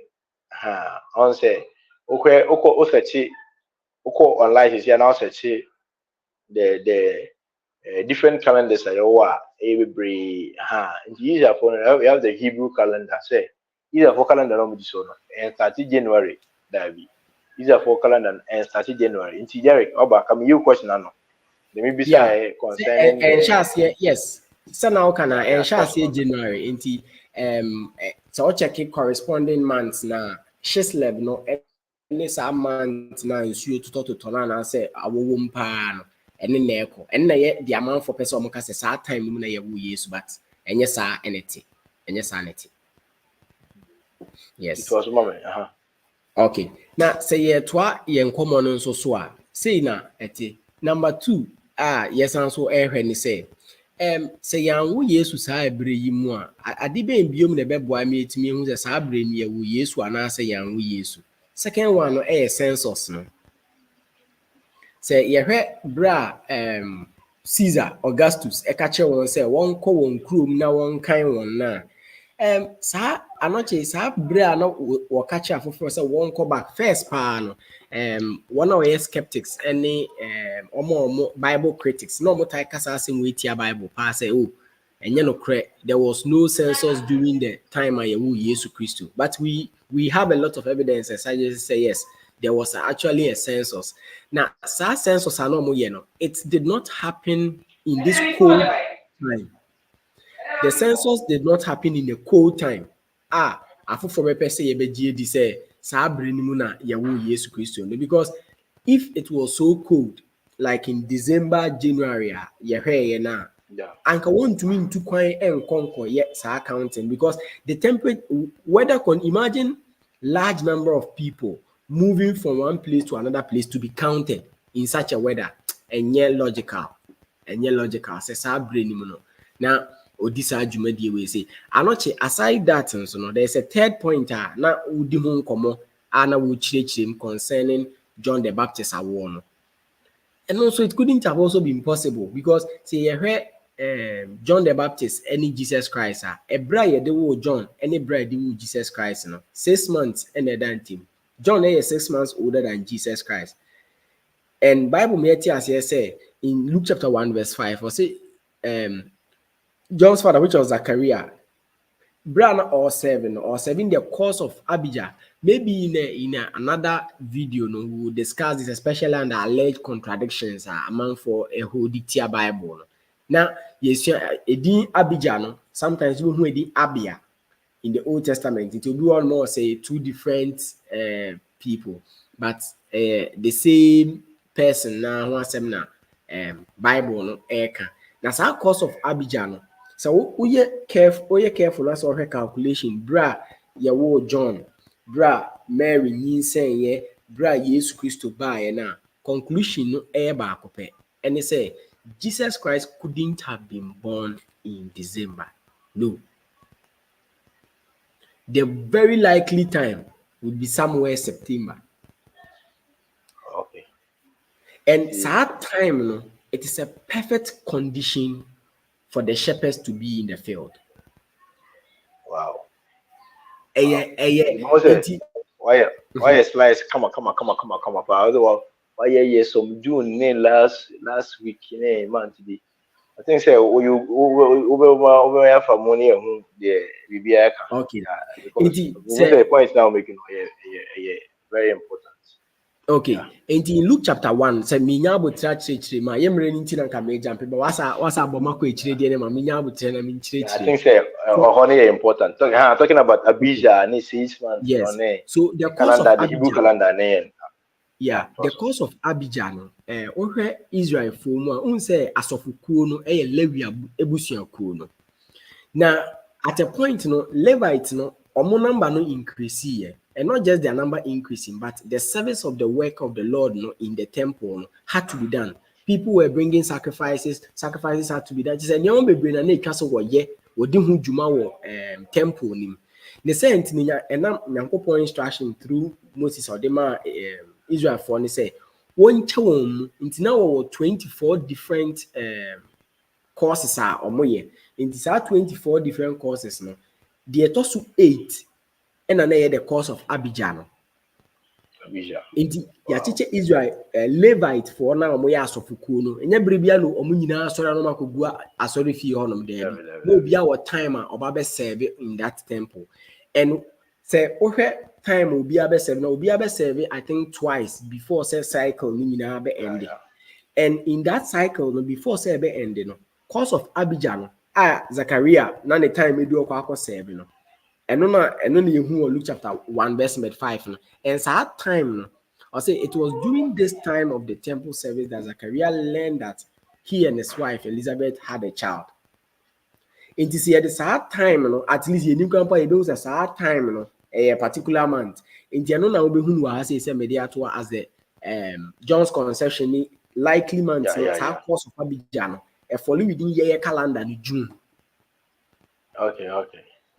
On say okay oko search oko online is here now search the different calendars are every easier for we have the Hebrew calendar say either for calendar no so no and 30 January that be easier for calendar and 30 January into Derek oba come you question no let me be say concerning and chance yes so now can and chance January into so check corresponding months na Shisleb no any some month na nsuo to na say awowom pa no and then echo and the amount for person who say saa time no na ye wo yesu but enye saa eneti enye sanity. Yes, it was moment okay now say ye toa ye nkomo no nso so a say na eti number 2 yes anso ehwe ni say say yan wo yesu saa ebre yi mu a ade ben biom na beboa me etimi hu say saa ebre ni ye wo yesu ana say yan wo yesu. Second one no census no say yehwe bra Caesar Augustus ekache won say won kọ won krom na won kan won na sa anoche sa bra na wo kache afoforo say won kọ back first pa no one of the skeptics any omo Bible critics no mo tai kasa asem we tia Bible pa say oh enye no kre there was no census during the time ayewu Yesu Christo, but we have a lot of evidence and scientists say yes there was actually a census. Now, that census it did not happen in this cold time. The census did not happen in the cold time. For me say ye say Yesu Christo, because if it was so cold, like in December, January, and can want to mean to quite and conquer yet counting because the temperature weather can imagine large number of people moving from one place to another place to be counted in such a way that ɛnyɛ logical sɛ saa berɛ nim no na odi saa dwumadie wei sɛ anɔkye aside that nso no there is a third point a na wodi ho nkɔmmɔ a na wokyerɛkyerɛ m concerning John the Baptist awoɔ no. And also it couldn't have also been possible because say John the Baptist any Jesus Christ a bride de wo John any bride de wo Jesus Christ no 6 months and than him. John is 6 months older than Jesus Christ. And Bible me as say in Luke chapter 1 verse 5 or say John's father, which was Zachariah, Brian or seven the course of Abijah. Maybe in another video, no, we will discuss this, especially on the alleged contradictions among for a whole dictia Bible. Now, yes, Edin Abijah, no, sometimes we Edin Abia in the Old Testament. It will be almost say two different people, but the same person. Now, one seminar Bible no eka. That's our course of Abijah. No. So we careful as our calculation, bra yawo John, bra Mary Ninsen bra Jesus Christo by na conclusion no baako pɛ. And they say Jesus Christ couldn't have been born in December. No. The very likely time would be somewhere September. Okay. And that time, no, it is a perfect condition for the shepherds to be in the field. Wow. Why slice? Come on. Why yes, some June last week in month be. I think say over for money the BBI. Okay. Because the point now making very important. Okay. Yeah. And in Luke chapter 1, say minyabo trachre ma yemre ni ntina ka me jump but wasa bomako echire de ma minyabo tre na min chire. I think say honey important. Talking about Abijah and 6 months. Yes. So the course calendar, of the Hebrew calendar yeah, the course of Abijah no ohwe Israel fo mu a unse asofokuo no Lewi ebusuakuo no. Now at a point no Levite no omo number no increase here. And not just their number increasing, but the service of the work of the Lord in the temple had to be done. People were bringing sacrifices had to be done. Just anyone be bringing a castle or juma temple nim. The saint and Nyankopon instruction through Moses or the Israel for say one chawum into now 24 different courses are or more. In these 24 different courses no, the etosu 8. And another the course of Abijah. Indeed, ya teacher Israel Levite for now moya asofukuo no. Enya brebia no omo nyina asori no makogua asori fie honom there. No bia what time oba be serve in that temple. And say ohwe time obi abe serve na obi abe serve I think twice before say cycle ni nyina be end. And in that cycle no before say be end no. Course of Abijah no Zachariah na the time edu akọ serve no. And no Luke chapter 1 verse 5 no. And so that time no, I say it was during this time of the temple service that Zachariah learned that he and his wife Elizabeth had a child. And to see at the sad time no, at least you grandpa you know a sad time no, a particular month. And you know now be who has say mediator as the John's conception likely month course of Abijah a follow within year calendar in June. Okay.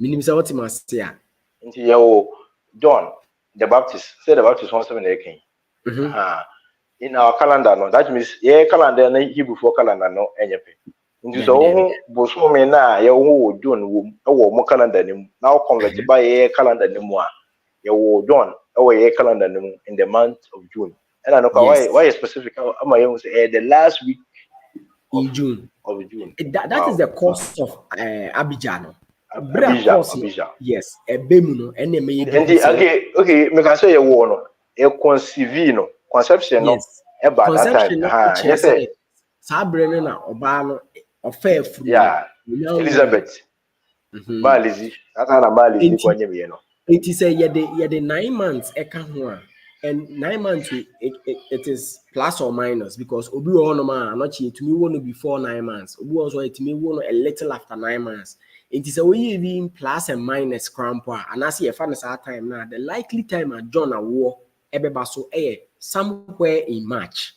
Meaning say what must say. John the Baptist, say the Baptist 1:7 in our calendar, no, that means calendar na Hebrew for calendar no enyepe. Nti so boso me na John wo mo calendar nim. Now convert by calendar nim a John calendar nim in the month of June. And I know why specific am I say the last week in June. Of June. That is the course of Abijah. No? Abijah. Yes, a bemuno and okay, me can say a conceive no conception no about that time. Yes, sir. Sabrina na obano ofair fruit. Yeah, Elizabeth. Balizi. That's how Balizi kwanye no. It is a the 9 months eka ho and 9 months it is plus or minus because obi ono ma anochi etumi wo no before 9 months. Obi also etumi wo no a little after 9 months. It is a way even plus and minus crampa and as you find that time now the likely time at John a war ebeba so somewhere in March.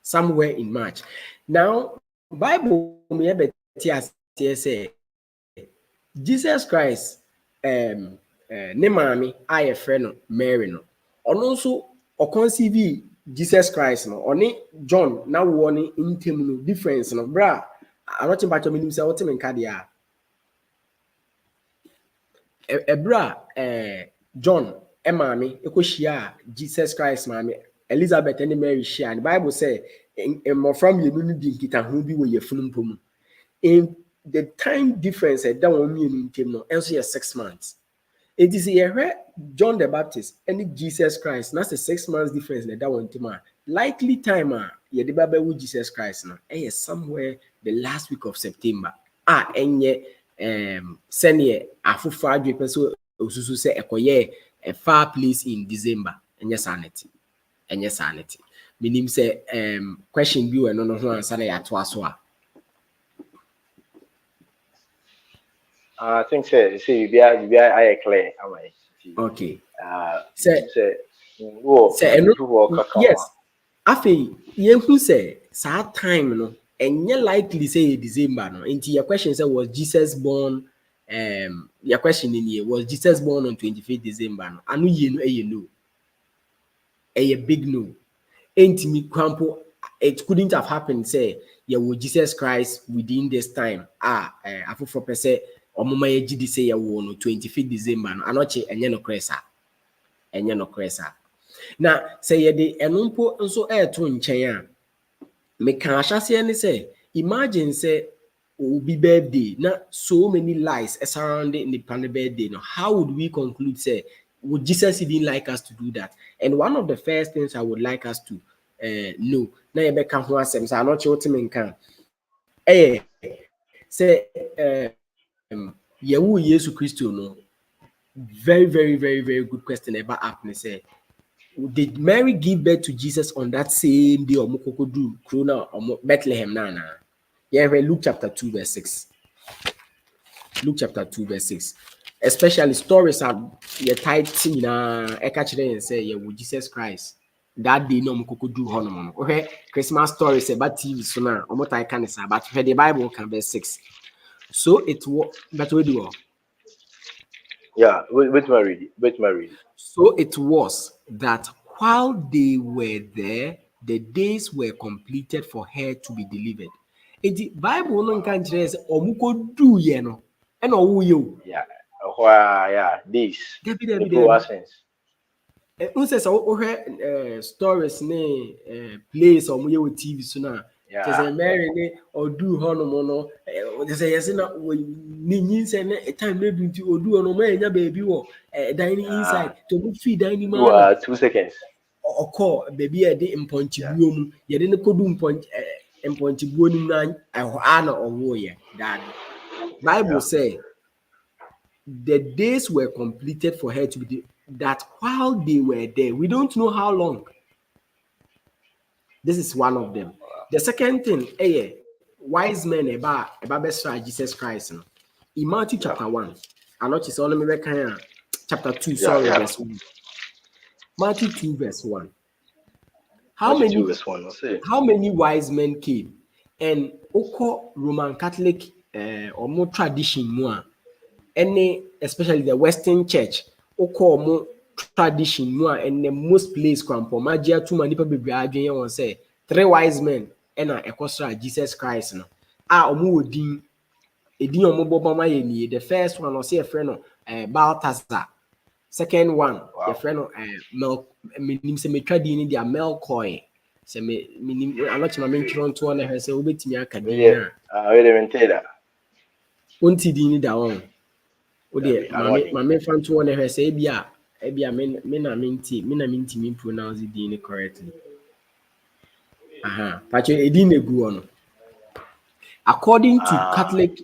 Somewhere in March. Now, Bible me say Jesus Christ ne maame a yɛfrɛ no Mary no ɔno nso ɔconceive Jesus Christ no ɔne John na wo ne ntɛm no difference no bra anɔkye mpatwɔ menim sɛ wote me nka deɛ a ɛbra John maame ɛkɔhyia Jesus Christ maame Elizabeth ne Mary hyia. The Bible say mmɔfra mmienu no di nkitaho bi wɔ yɛfunu mpo mu. In the time difference that wɔn mmienu ntam no nso yɛ 6 months. It is yɛhwɛ John the Baptist and Jesus Christ na sɛ 6 months difference na ɛda wɔn ntam a likely time a yɛde ba bɛwo Jesus Christ no ɛyɛ somewhere the last week of September a ɛnyɛ sɛneɛ afoforɔ adwe pɛ sɛ osusu sɛ ɛkɔyɛ a far place in December ɛnyɛ sanity. Ɛnyɛ sanity. Meaning say question bi wɔ no no ho ansa na yɛatoa so a. I think say be I clear am I. Okay. Say yes. Afei yɛhu sɛ saa time no ɛnyɛ likely say December no. Nti your question say was Jesus born your question in here was Jesus born on 25th December no. Anu yie no ɛyɛ no. A big no. Ain't me crampo. It couldn't have happened. Say, yeah, with Jesus Christ within this time. I for say, or mama GD say ya won 25th December. Anoche and no cresa. And no cresa. Now, say ye de enumpo and so air to nchenya. Me can say, imagine say, will be birthday. Not so many lies surrounding the pandemic birthday. Now, how would we conclude? Say, would Jesus even like us to do that? And one of the first things I would like us to know, now you better come to so I'm not sure what you can. Say, Yehu Yesu Christo no. Very, very, very, very good question about happening. Say, did Mary give birth to Jesus on that same day or Mokoko do Krona or Bethlehem? Nana. Yeah, Luke chapter 2, verse 6. Luke chapter 2, verse 6. Especially stories are your tight thing catch and say yeah with Jesus Christ that day no mukoko do hono okay Christmas stories about TV so now omo tai kan say but the Bible can verse 6 so it was but we do yeah wait my read so it was that while they were there the days were completed for her to be delivered. The Bible no kan kire say omuko do ye no e na owo ye o yeah, this. Stories ne plays or with TV so now. Just Mary ne or do hono just say yes na ni say na time maybe to or do no man baby wo dining inside to feed dining man 2 seconds or call baby e dey imponchi buo mu ye dey ne kodu imponchi buo ni na ana owo ye that Bible say the days were completed for her to be that while they were there. We don't know how long. This is one of them. The second thing, wise men about Jesus Christ. In Matthew chapter 1, I know it's only chapter 2, verse 1. Matthew 2, verse 1. How many wise men came? And Oko Roman Catholic or more tradition more. Any especially the Western Church, more tradition more and the most place crampo magia too many people be arguing say 3 wise men and a ekostra Jesus Christ no omo odin edin omo bobama ye ni the first one was a friend Balthazar, second one the friend minim se metwa din ni dia Melkoi se minim anoche ma mentro nto na he se obetimi aka din na we dey maintain that onti din ni da won ode ma fan to na he se ebia me na minti me pronounce the name correctly. But edin egu on. According to Catholic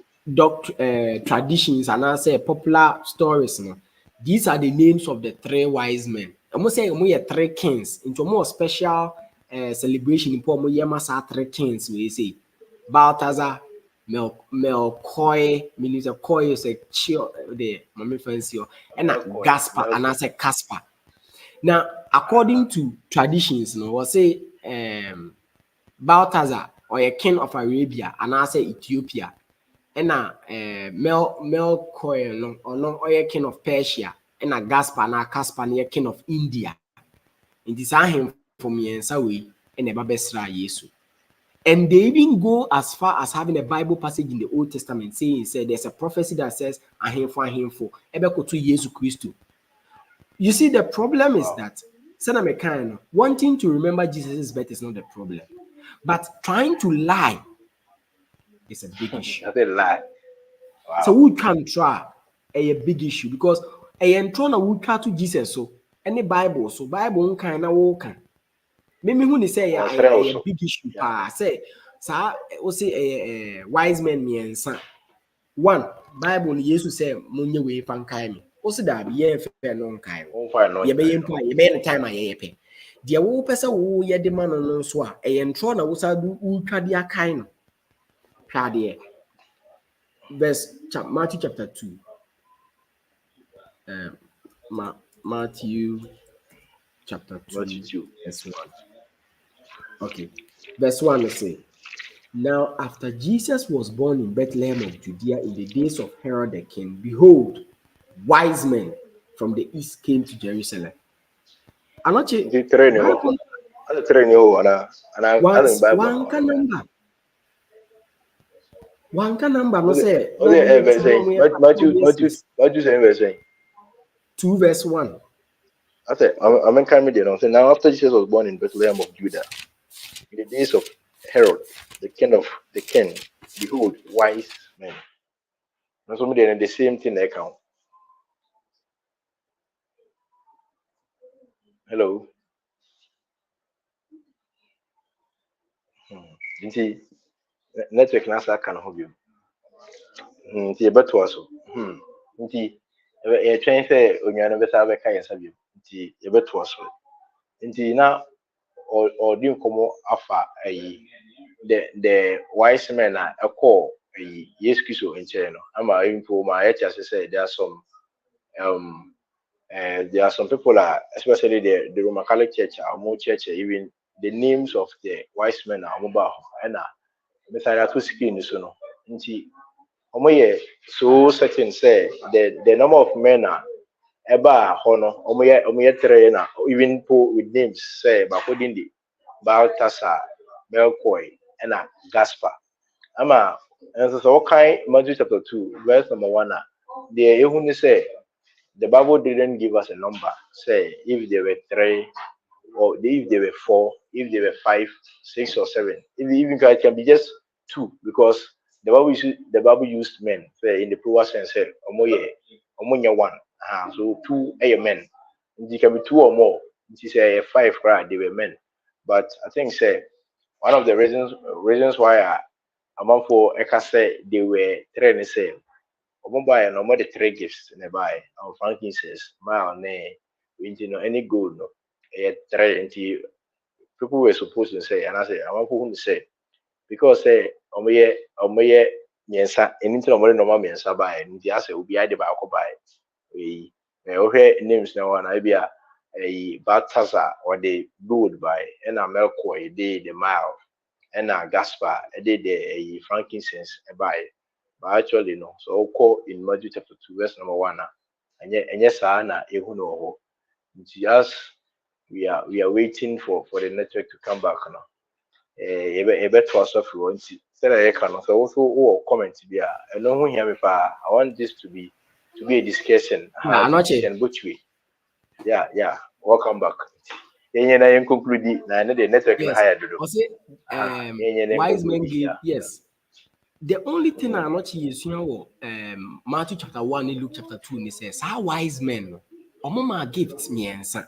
traditions and I say popular stories, no, these are the names of the 3 wise men. I'm say we are 3 kings into more special celebration in Pomo Yamasa 3 kings. We say Balthazar, Melkoi, meaning a koi is a chill the mommy fancy and Gaspar and I say Caspar. Now, according to traditions, no, we say Balthazar or a king of Arabia and I say Ethiopia, and Melchior no or a king of Persia, and a Gaspar na Caspar a king of India. It is him for me and Sawi and a Babesra Yesu. And they even go as far as having a Bible passage in the Old Testament saying, there's a prophecy that says, "Ahim for Ebeko to Yesu Christo." You see, the problem is that wanting to remember Jesus' birth is not the problem, but trying to lie is a big issue. That's a lie. Wow. So we can try a big issue because a trying to try to Jesus so any Bible so Bible kind of walk. Maybe when they say a big issue, say a wise man me son. One Bible Jesus say munye we fankai me. Also that ye fair non kai. Ye be the time I pay. The wo pesa wo ye de man no so a entro na wo sa do utwa dia kai no. Hwa de. Verse Matthew chapter 2. Matthew chapter 2 verse 1. Okay. Verse 1 say, "Now after Jesus was born in Bethlehem of Judea in the days of Herod the king, behold, wise men from the east came to Jerusalem." One number no say Matthew 2 verse 1. I said, I'm coming there. So now after Jesus was born in Bethlehem of Judah, in the days of Herod, the king, behold, wise men. And so they're the same thing they count. Hello. You see, network NASA can help you. See, but also, see, a train say, when you're never have a kind of you, see, a bit was so. Now, or do come afa the wise men are a call yes kiso in channel. I'm info my HS say there are some people especially the Roman Catholic Church or more church even the names of the wise men are mobile and method to skin so no so certain say the number of men are eba hono omoye three na even with names say according the Balthazar, Melchior, and Gaspar. Ama, and so okay, Matthew chapter 2, verse number 1. The even say the Bible didn't give us a number. Say if there were 3, or if there were 4, if there were 5, 6, or 7. Even it can be just 2 because the Bible used men. Say in the plural sense, said omoye 1. So 2 men. It can be 2 or more. It is a 5 right? They were men. But I think say one of the reasons why I'm for Eka say they were training say buy no more the 3 gifts in the buy our frankincense, mile nay, any gold no 3 into people were supposed to say and I say I want to say because say omoye miensa anything normal miensa buy and the answer will be either by we okay names now and I be a Balthazar or the gold by and a Melchior the mile and a Gaspar the frankincense by but actually no so call in Matthew chapter 2 verse number 1 and yes na ehuno just we are waiting for the network to come back now a better was of you want so also comment be and no hear me I want this to be a discussion yeah welcome back. Na conclude na the network na higher do. Wise men give yes. The only thing I'm not is Matthew chapter 1 and Luke chapter 2 and it says how wise men omoma gifts miensa.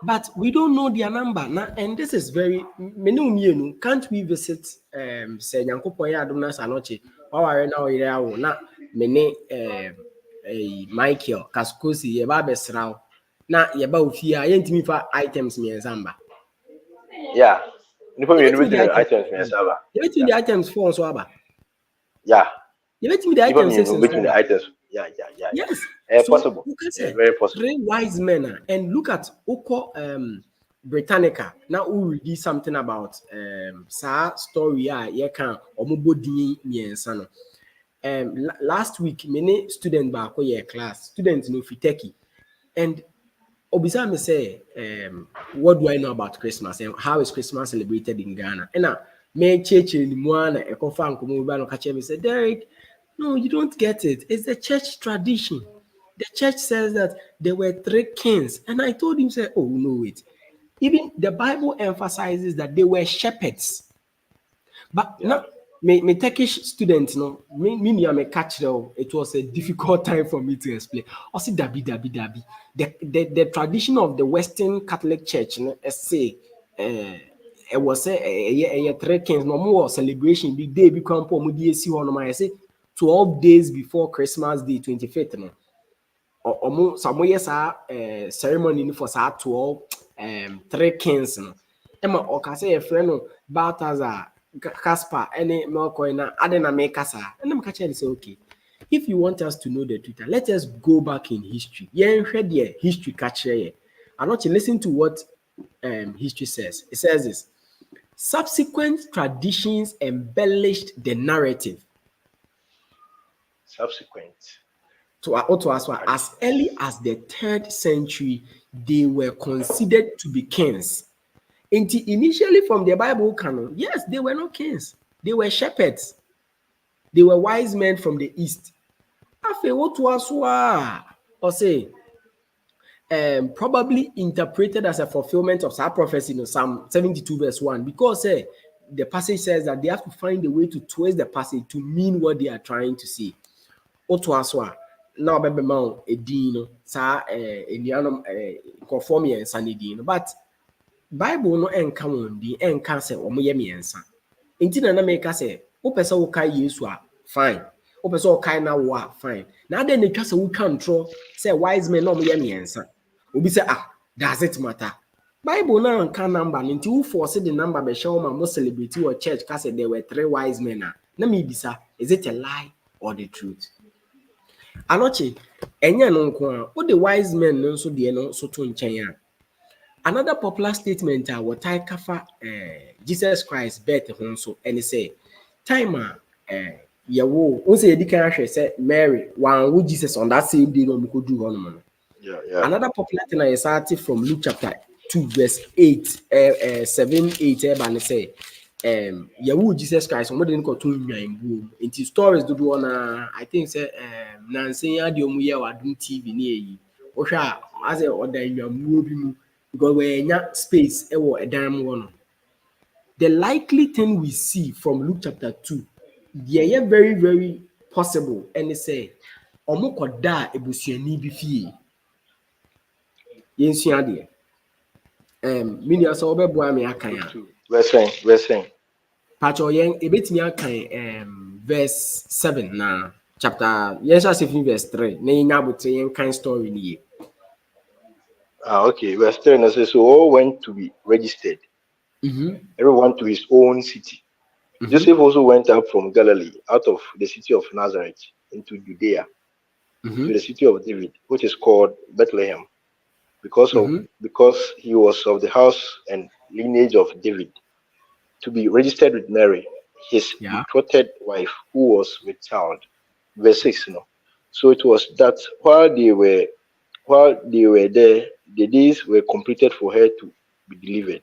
But we don't know their number now, and this is very many can't we visit say Nyankopon ya adom na sanoche waware na oyire awo na mene Michael Kaskosi ye ba besraw na ye ba ofia ye ntimi fa items miensamba yeah nipo me no the items miensamba ye betimi the items for so aba yeah ye betimi the items the items yeah yes Possible. You can say Very possible. 3 wise men, and look at Oko Britannica. Now we read something about sa story you can omobodi miensano. Last week, many students back your class, students no fiteki, and Obisa me say, what do I know about Christmas and how is Christmas celebrated in Ghana? And now, me church in Moana, a confirm Kumuba no catch me say, Derek, no, you don't get it. It's the church tradition. The church says that there were 3 kings, and I told him, say, oh no, wait. Even the Bible emphasizes that they were shepherds. But now, me Turkish students, no, me I'm a catch though. It was a difficult time for me to explain. I see dabi. The tradition of the Western Catholic Church, you know, say, it was a 3 kings, no more celebration. Big day become poor. Mudi esi one my say 12 days before Christmas Day, 25th, no. Some years ceremony for 12 3 kings, no. Emma or say a friend Balthazar. Casper, any Melcoina, Adena Mekasa, and I'm catching say, okay, if you want us to know the truth, let us go back in history. Yeah, history catcher. I'm not listen to what history says. It says this: subsequent traditions embellished the narrative. Subsequent. To us, as early as the 3rd century, they were considered to be kings. Initially, from the Bible canon, yes, they were not kings. They were shepherds. They were wise men from the east. After what was or say, probably interpreted as a fulfillment of that prophecy in Psalm 72 verse 1, because the passage says that they have to find a way to twist the passage to mean what they are trying to say. Otwaswa now bebe ma edin sa enianom conform yen sanidin, but Bible no enka won di enka se omoye miensa. Enti na make say wo pese wo kai Yesu a fine. Wo pese wo kai na wo a fine. Na ade na twa se wo control say wise men no omoye miensa. Obi say does it matter? Bible na enka number nti wo force the number be show ma mo celebrate your church ka say there were 3 wise men na me bisa, is it a lie or the truth? Anoche enye no nko a wo the wise men no so de no so to nchen a. Another popular statement what I cover Jesus Christ birth hon so and say time yawo won say edikan hwe say Mary wan wo Jesus on that same day no mo do hon. Another popular thing I started from Luke chapter 2 verse 8 7 8 and say yawo Jesus Christ mo de nko to nwan bu enti stories do do na I think say nansen ya de omu ye wadum TV ni eyi wo hwa as e oda nwan bu bi mu because we have space a damn one. The likely thing we see from Luke chapter 2, they are very, very possible. And they say, Omo koda ebusuani bi fie. Yensua de. Mini aso obeboa me akan ya. Verse. Pacho yen ebetimi akan verse 7 na chapter yensa sefin verse 3. Na yin abotre yen kan story ni. Okay. Verse 10 says, so all went to be registered. Everyone to his own city. Joseph also went up from Galilee, out of the city of Nazareth, into Judea, to the city of David, which is called Bethlehem, because he was of the house and lineage of David, to be registered with Mary, his betrothed wife, who was with child. Verse 6. So it was that while they were there, the days were completed for her to be delivered.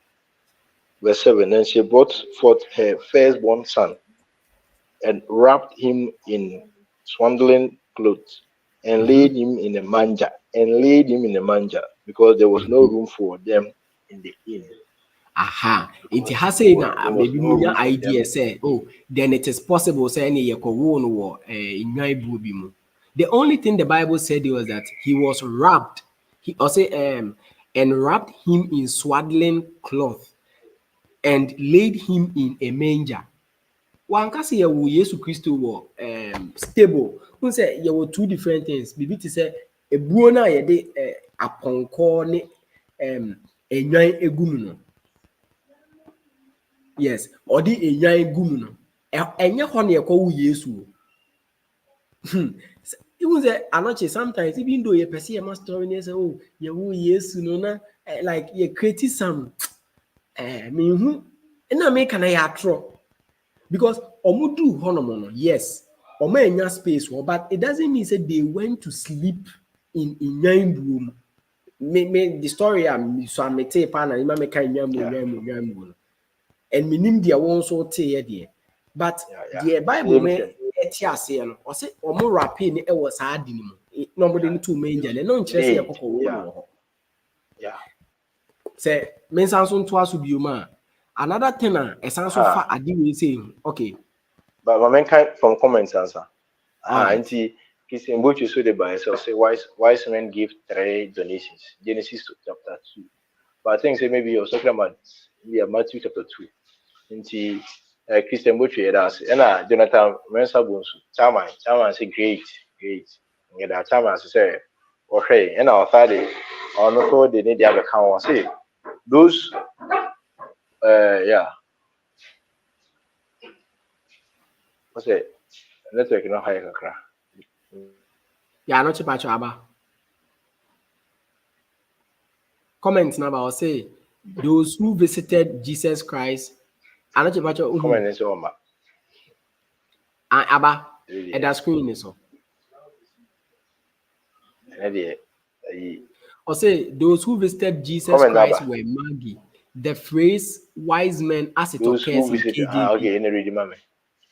Verse 7. And she brought forth her firstborn son, and wrapped him in swaddling clothes, and laid him in a manger, because there was no room for them in the inn. It has a maybe no idea say, then it is possible say any war in my. The only thing the Bible said was that he was wrapped. He also and wrapped him in swaddling cloth and laid him in a manger. One can say Yesu Christo were stable. Who say there were 2 different things. Bibi to say a buona ye de aponko ne enyan egum no. Yes, or the enyan egum no. Enye ho na ye ko Yesu. Even say anoche sometimes even though you perceive a story and say oh you yes no na like you create some me who and I make an atro because omudu honomono yes omo enya space but it doesn't mean say they went to sleep in nine room me the story am so am tape na ima make nyamu and minim dia won so tey there but the bible me etiase no o say omo rapi ni e wo saa adi ni mu no mo de ni to menja no nkire say yakoko wo no ho say men san so nto aso bioma another thing esan so fa adi we say okay but my kind from comments answer auntie Christian Bochu so the by so say wise men give 3 donations Genesis chapter 2 but I think say maybe you're talking about Matthew chapter 2 into Christian Bochu that's and Jonathan Mensa Bonsu chairman say great yeah that chairman say okay and our third or not so they need the other account say those yeah what's it network no high kakra yeah no chipa chaba comment number or say those who visited Jesus Christ ano chipa cho comment is on aba at that screen is so or say those who visited Jesus Christ were magi. The phrase wise men as it occurs in KJV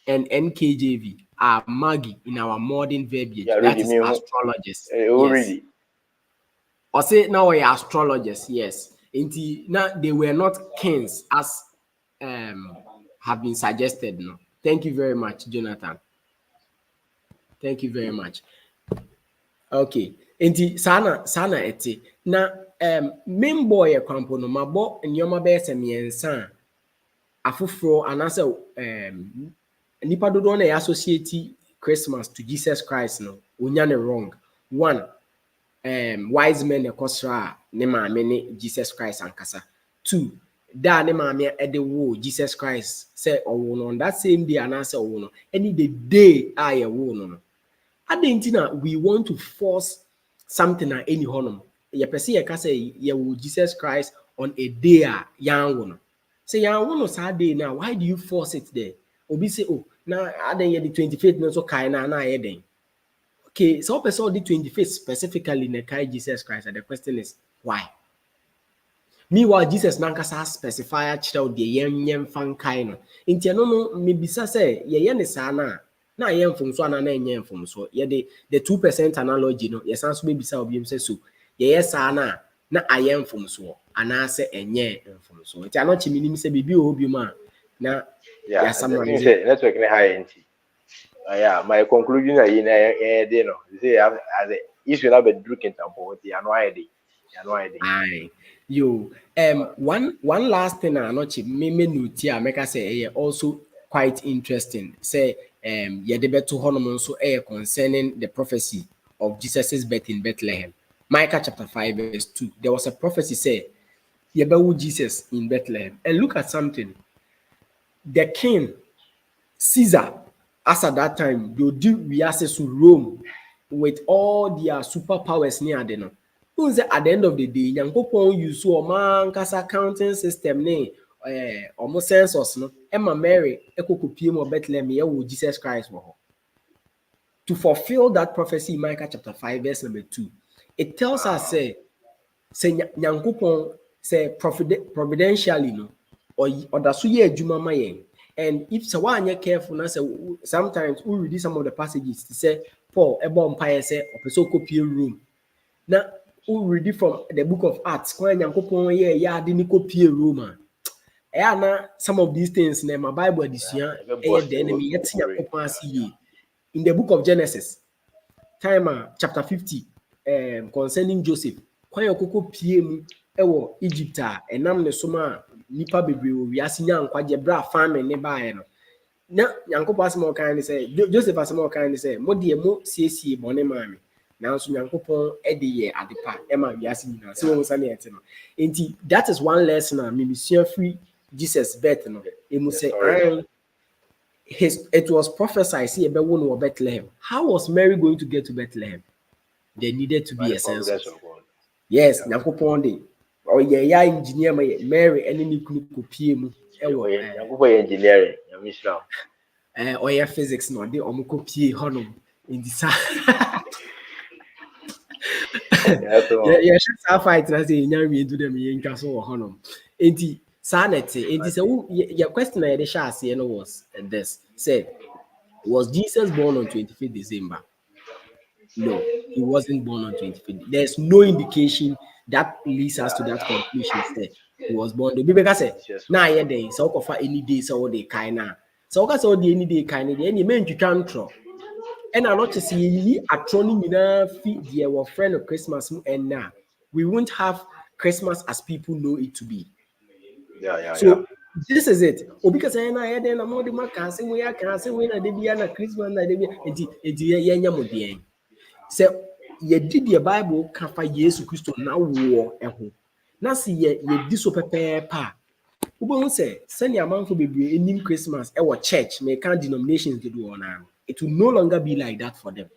and NKJV are magi in our modern verbiage. That is astrologers. Yes. Or say now we are astrologers, yes. Now they were not kings as have been suggested. No. Thank you very much, Jonathan. Thank you very much. Okay. Sana eti na main boy kwampo no mabo nyoma be se miensa afoforo anase nipa dodo na associate Christmas to Jesus Christ no onya ne wrong. One, wise men ekosra ne maame ne Jesus Christ ankasa. Two, da ne maame e de wo Jesus Christ say owo no on that same day anase owo no any the day aye wo no adentina we want to force something at any honor. Ye pese ye ka say ye will Jesus Christ on a day yan wo no. Say yan wo no sa day now why do you force it there? Obi say oh na aden ye the 25th no so kai na ye den. Okay, so person the 25th specifically na kai Jesus Christ and the question is why? Meanwhile Jesus nankasa specify chira de yem fan kai no. Nti no me bisa say ye ne sa na na ye mfom so ana na enye mfom so ye the 2% analogy no ye san so be bisa obi say so ye sa na aye mfom so ana se enye mfom so nti anochi minim se bibi obi ma na ya summarize network ne high enti yeah my conclusion na dey no say as the issue na be drink tampo nti ano high dey aye yo one last thing anochi me note a make say also quite interesting say yedebeto honom so concerning the prophecy of Jesus's birth in Bethlehem. Micah chapter 5 verse 2. There was a prophecy say yebewu Jesus in Bethlehem. And look at something. The king Caesar, as at that time, they do we access to Rome with all their superpowers near them. At the end of the day, Yankopon use so man kasa counting system ne almost census no Emma Mary ekokopie mo Bethlehem ye wo Jesus Christ wo to fulfill that prophecy in Micah chapter 5 verse number 2. It tells us say Yankopon say providentially no or da so ye adwuma ma yen. And if so one you careful na say sometimes we read some of the passages to say Paul ebo empire say opeso copy room. Now we read from the book of Acts when Yankopon ye ya de ni copy room. Some of these things in my Bible edition the enemy yet in the book of Genesis time chapter 50 concerning Joseph when you PM ewo Egypt enam ne soma nipa bebre we asinya nkwaje bra farming ne bae no na Yankopon asem okan say Joseph asem okan say mo de mo siesie bone maame now so Yankopon e de ye adepa e ma we asinya so wo sane ete no enti that is one lesson me mission free Jesus birth no emu say it was prophesied, see, about Bethlehem. How was Mary going to get to Bethlehem? There needed to By be the a providence census. of God. Yes, Nyankopon de. Or yeah, engineer Mary and any kunu kopie mu. Oh, yeah, engineering. Or yeah, physics no de omukopie honum in the sa. Yeah, saa fight na say nya we do them yen ka so honum. Enti sanity. Enti say your question na dey sha ase no was this. Say, was Jesus born on 25th December? No, he wasn't born on 25th. There's no indication that leads us to that conclusion. Say he was born. The Bible say, "Na ye day, so offer any day, so they kind na." So so the any day kind de any men to tantro. And I not to see ye atroning feed our friend of Christmas and now we won't have Christmas as people know it to be. So this is it. Oh, because I know then I'm more the man can say we na de be na Christmas na de be enti ye sɛ yɛdi deɛ Bible ka fa Yesu Kristo na woɔ ɛho na sɛ yɛdi so pɛpɛɛpɛ a wobɛhu sɛ sɛnea amanfo bebree anim Christmas ɛwɔ church meka denominations dodoɔ no ano it will no longer be like that for them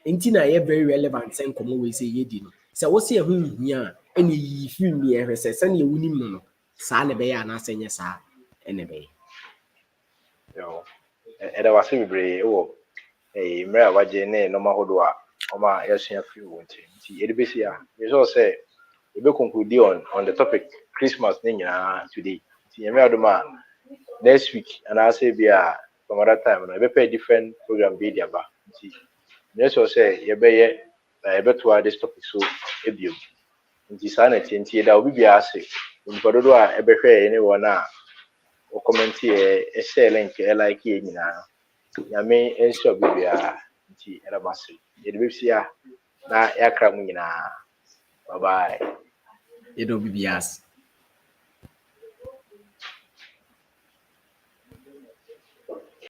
nti na ɛyɛ very relevant sɛ nkɔmmɔ wei sɛ yɛdi no sɛ wo sɛ ɛho nhia a ɛne yiyi film ne ɛhwɛ sɛ sɛnea wonim no no saa na ɛbɛyɛ anaasɛ nyɛ saa ɛna ɛbɛyɛ ɛda wase bebree wɔ mmerɛ a wagye ne nɔma hodoɔ a Oma yasua free wonti nti edibesi a yeso say we be conclude on the topic Christmas ne nyina today nti yemi adoma next week and I say bia some other time no be pay different program be dia ba nti yeso say ye be ye to this topic so ebio nti sa na nti da obi bia ase nti dodo a ebe hwe ne wona o comment e share link e like ye nyina yame ensure bia nti era basi edibisia na yakra mu nyina bye bye edo bibias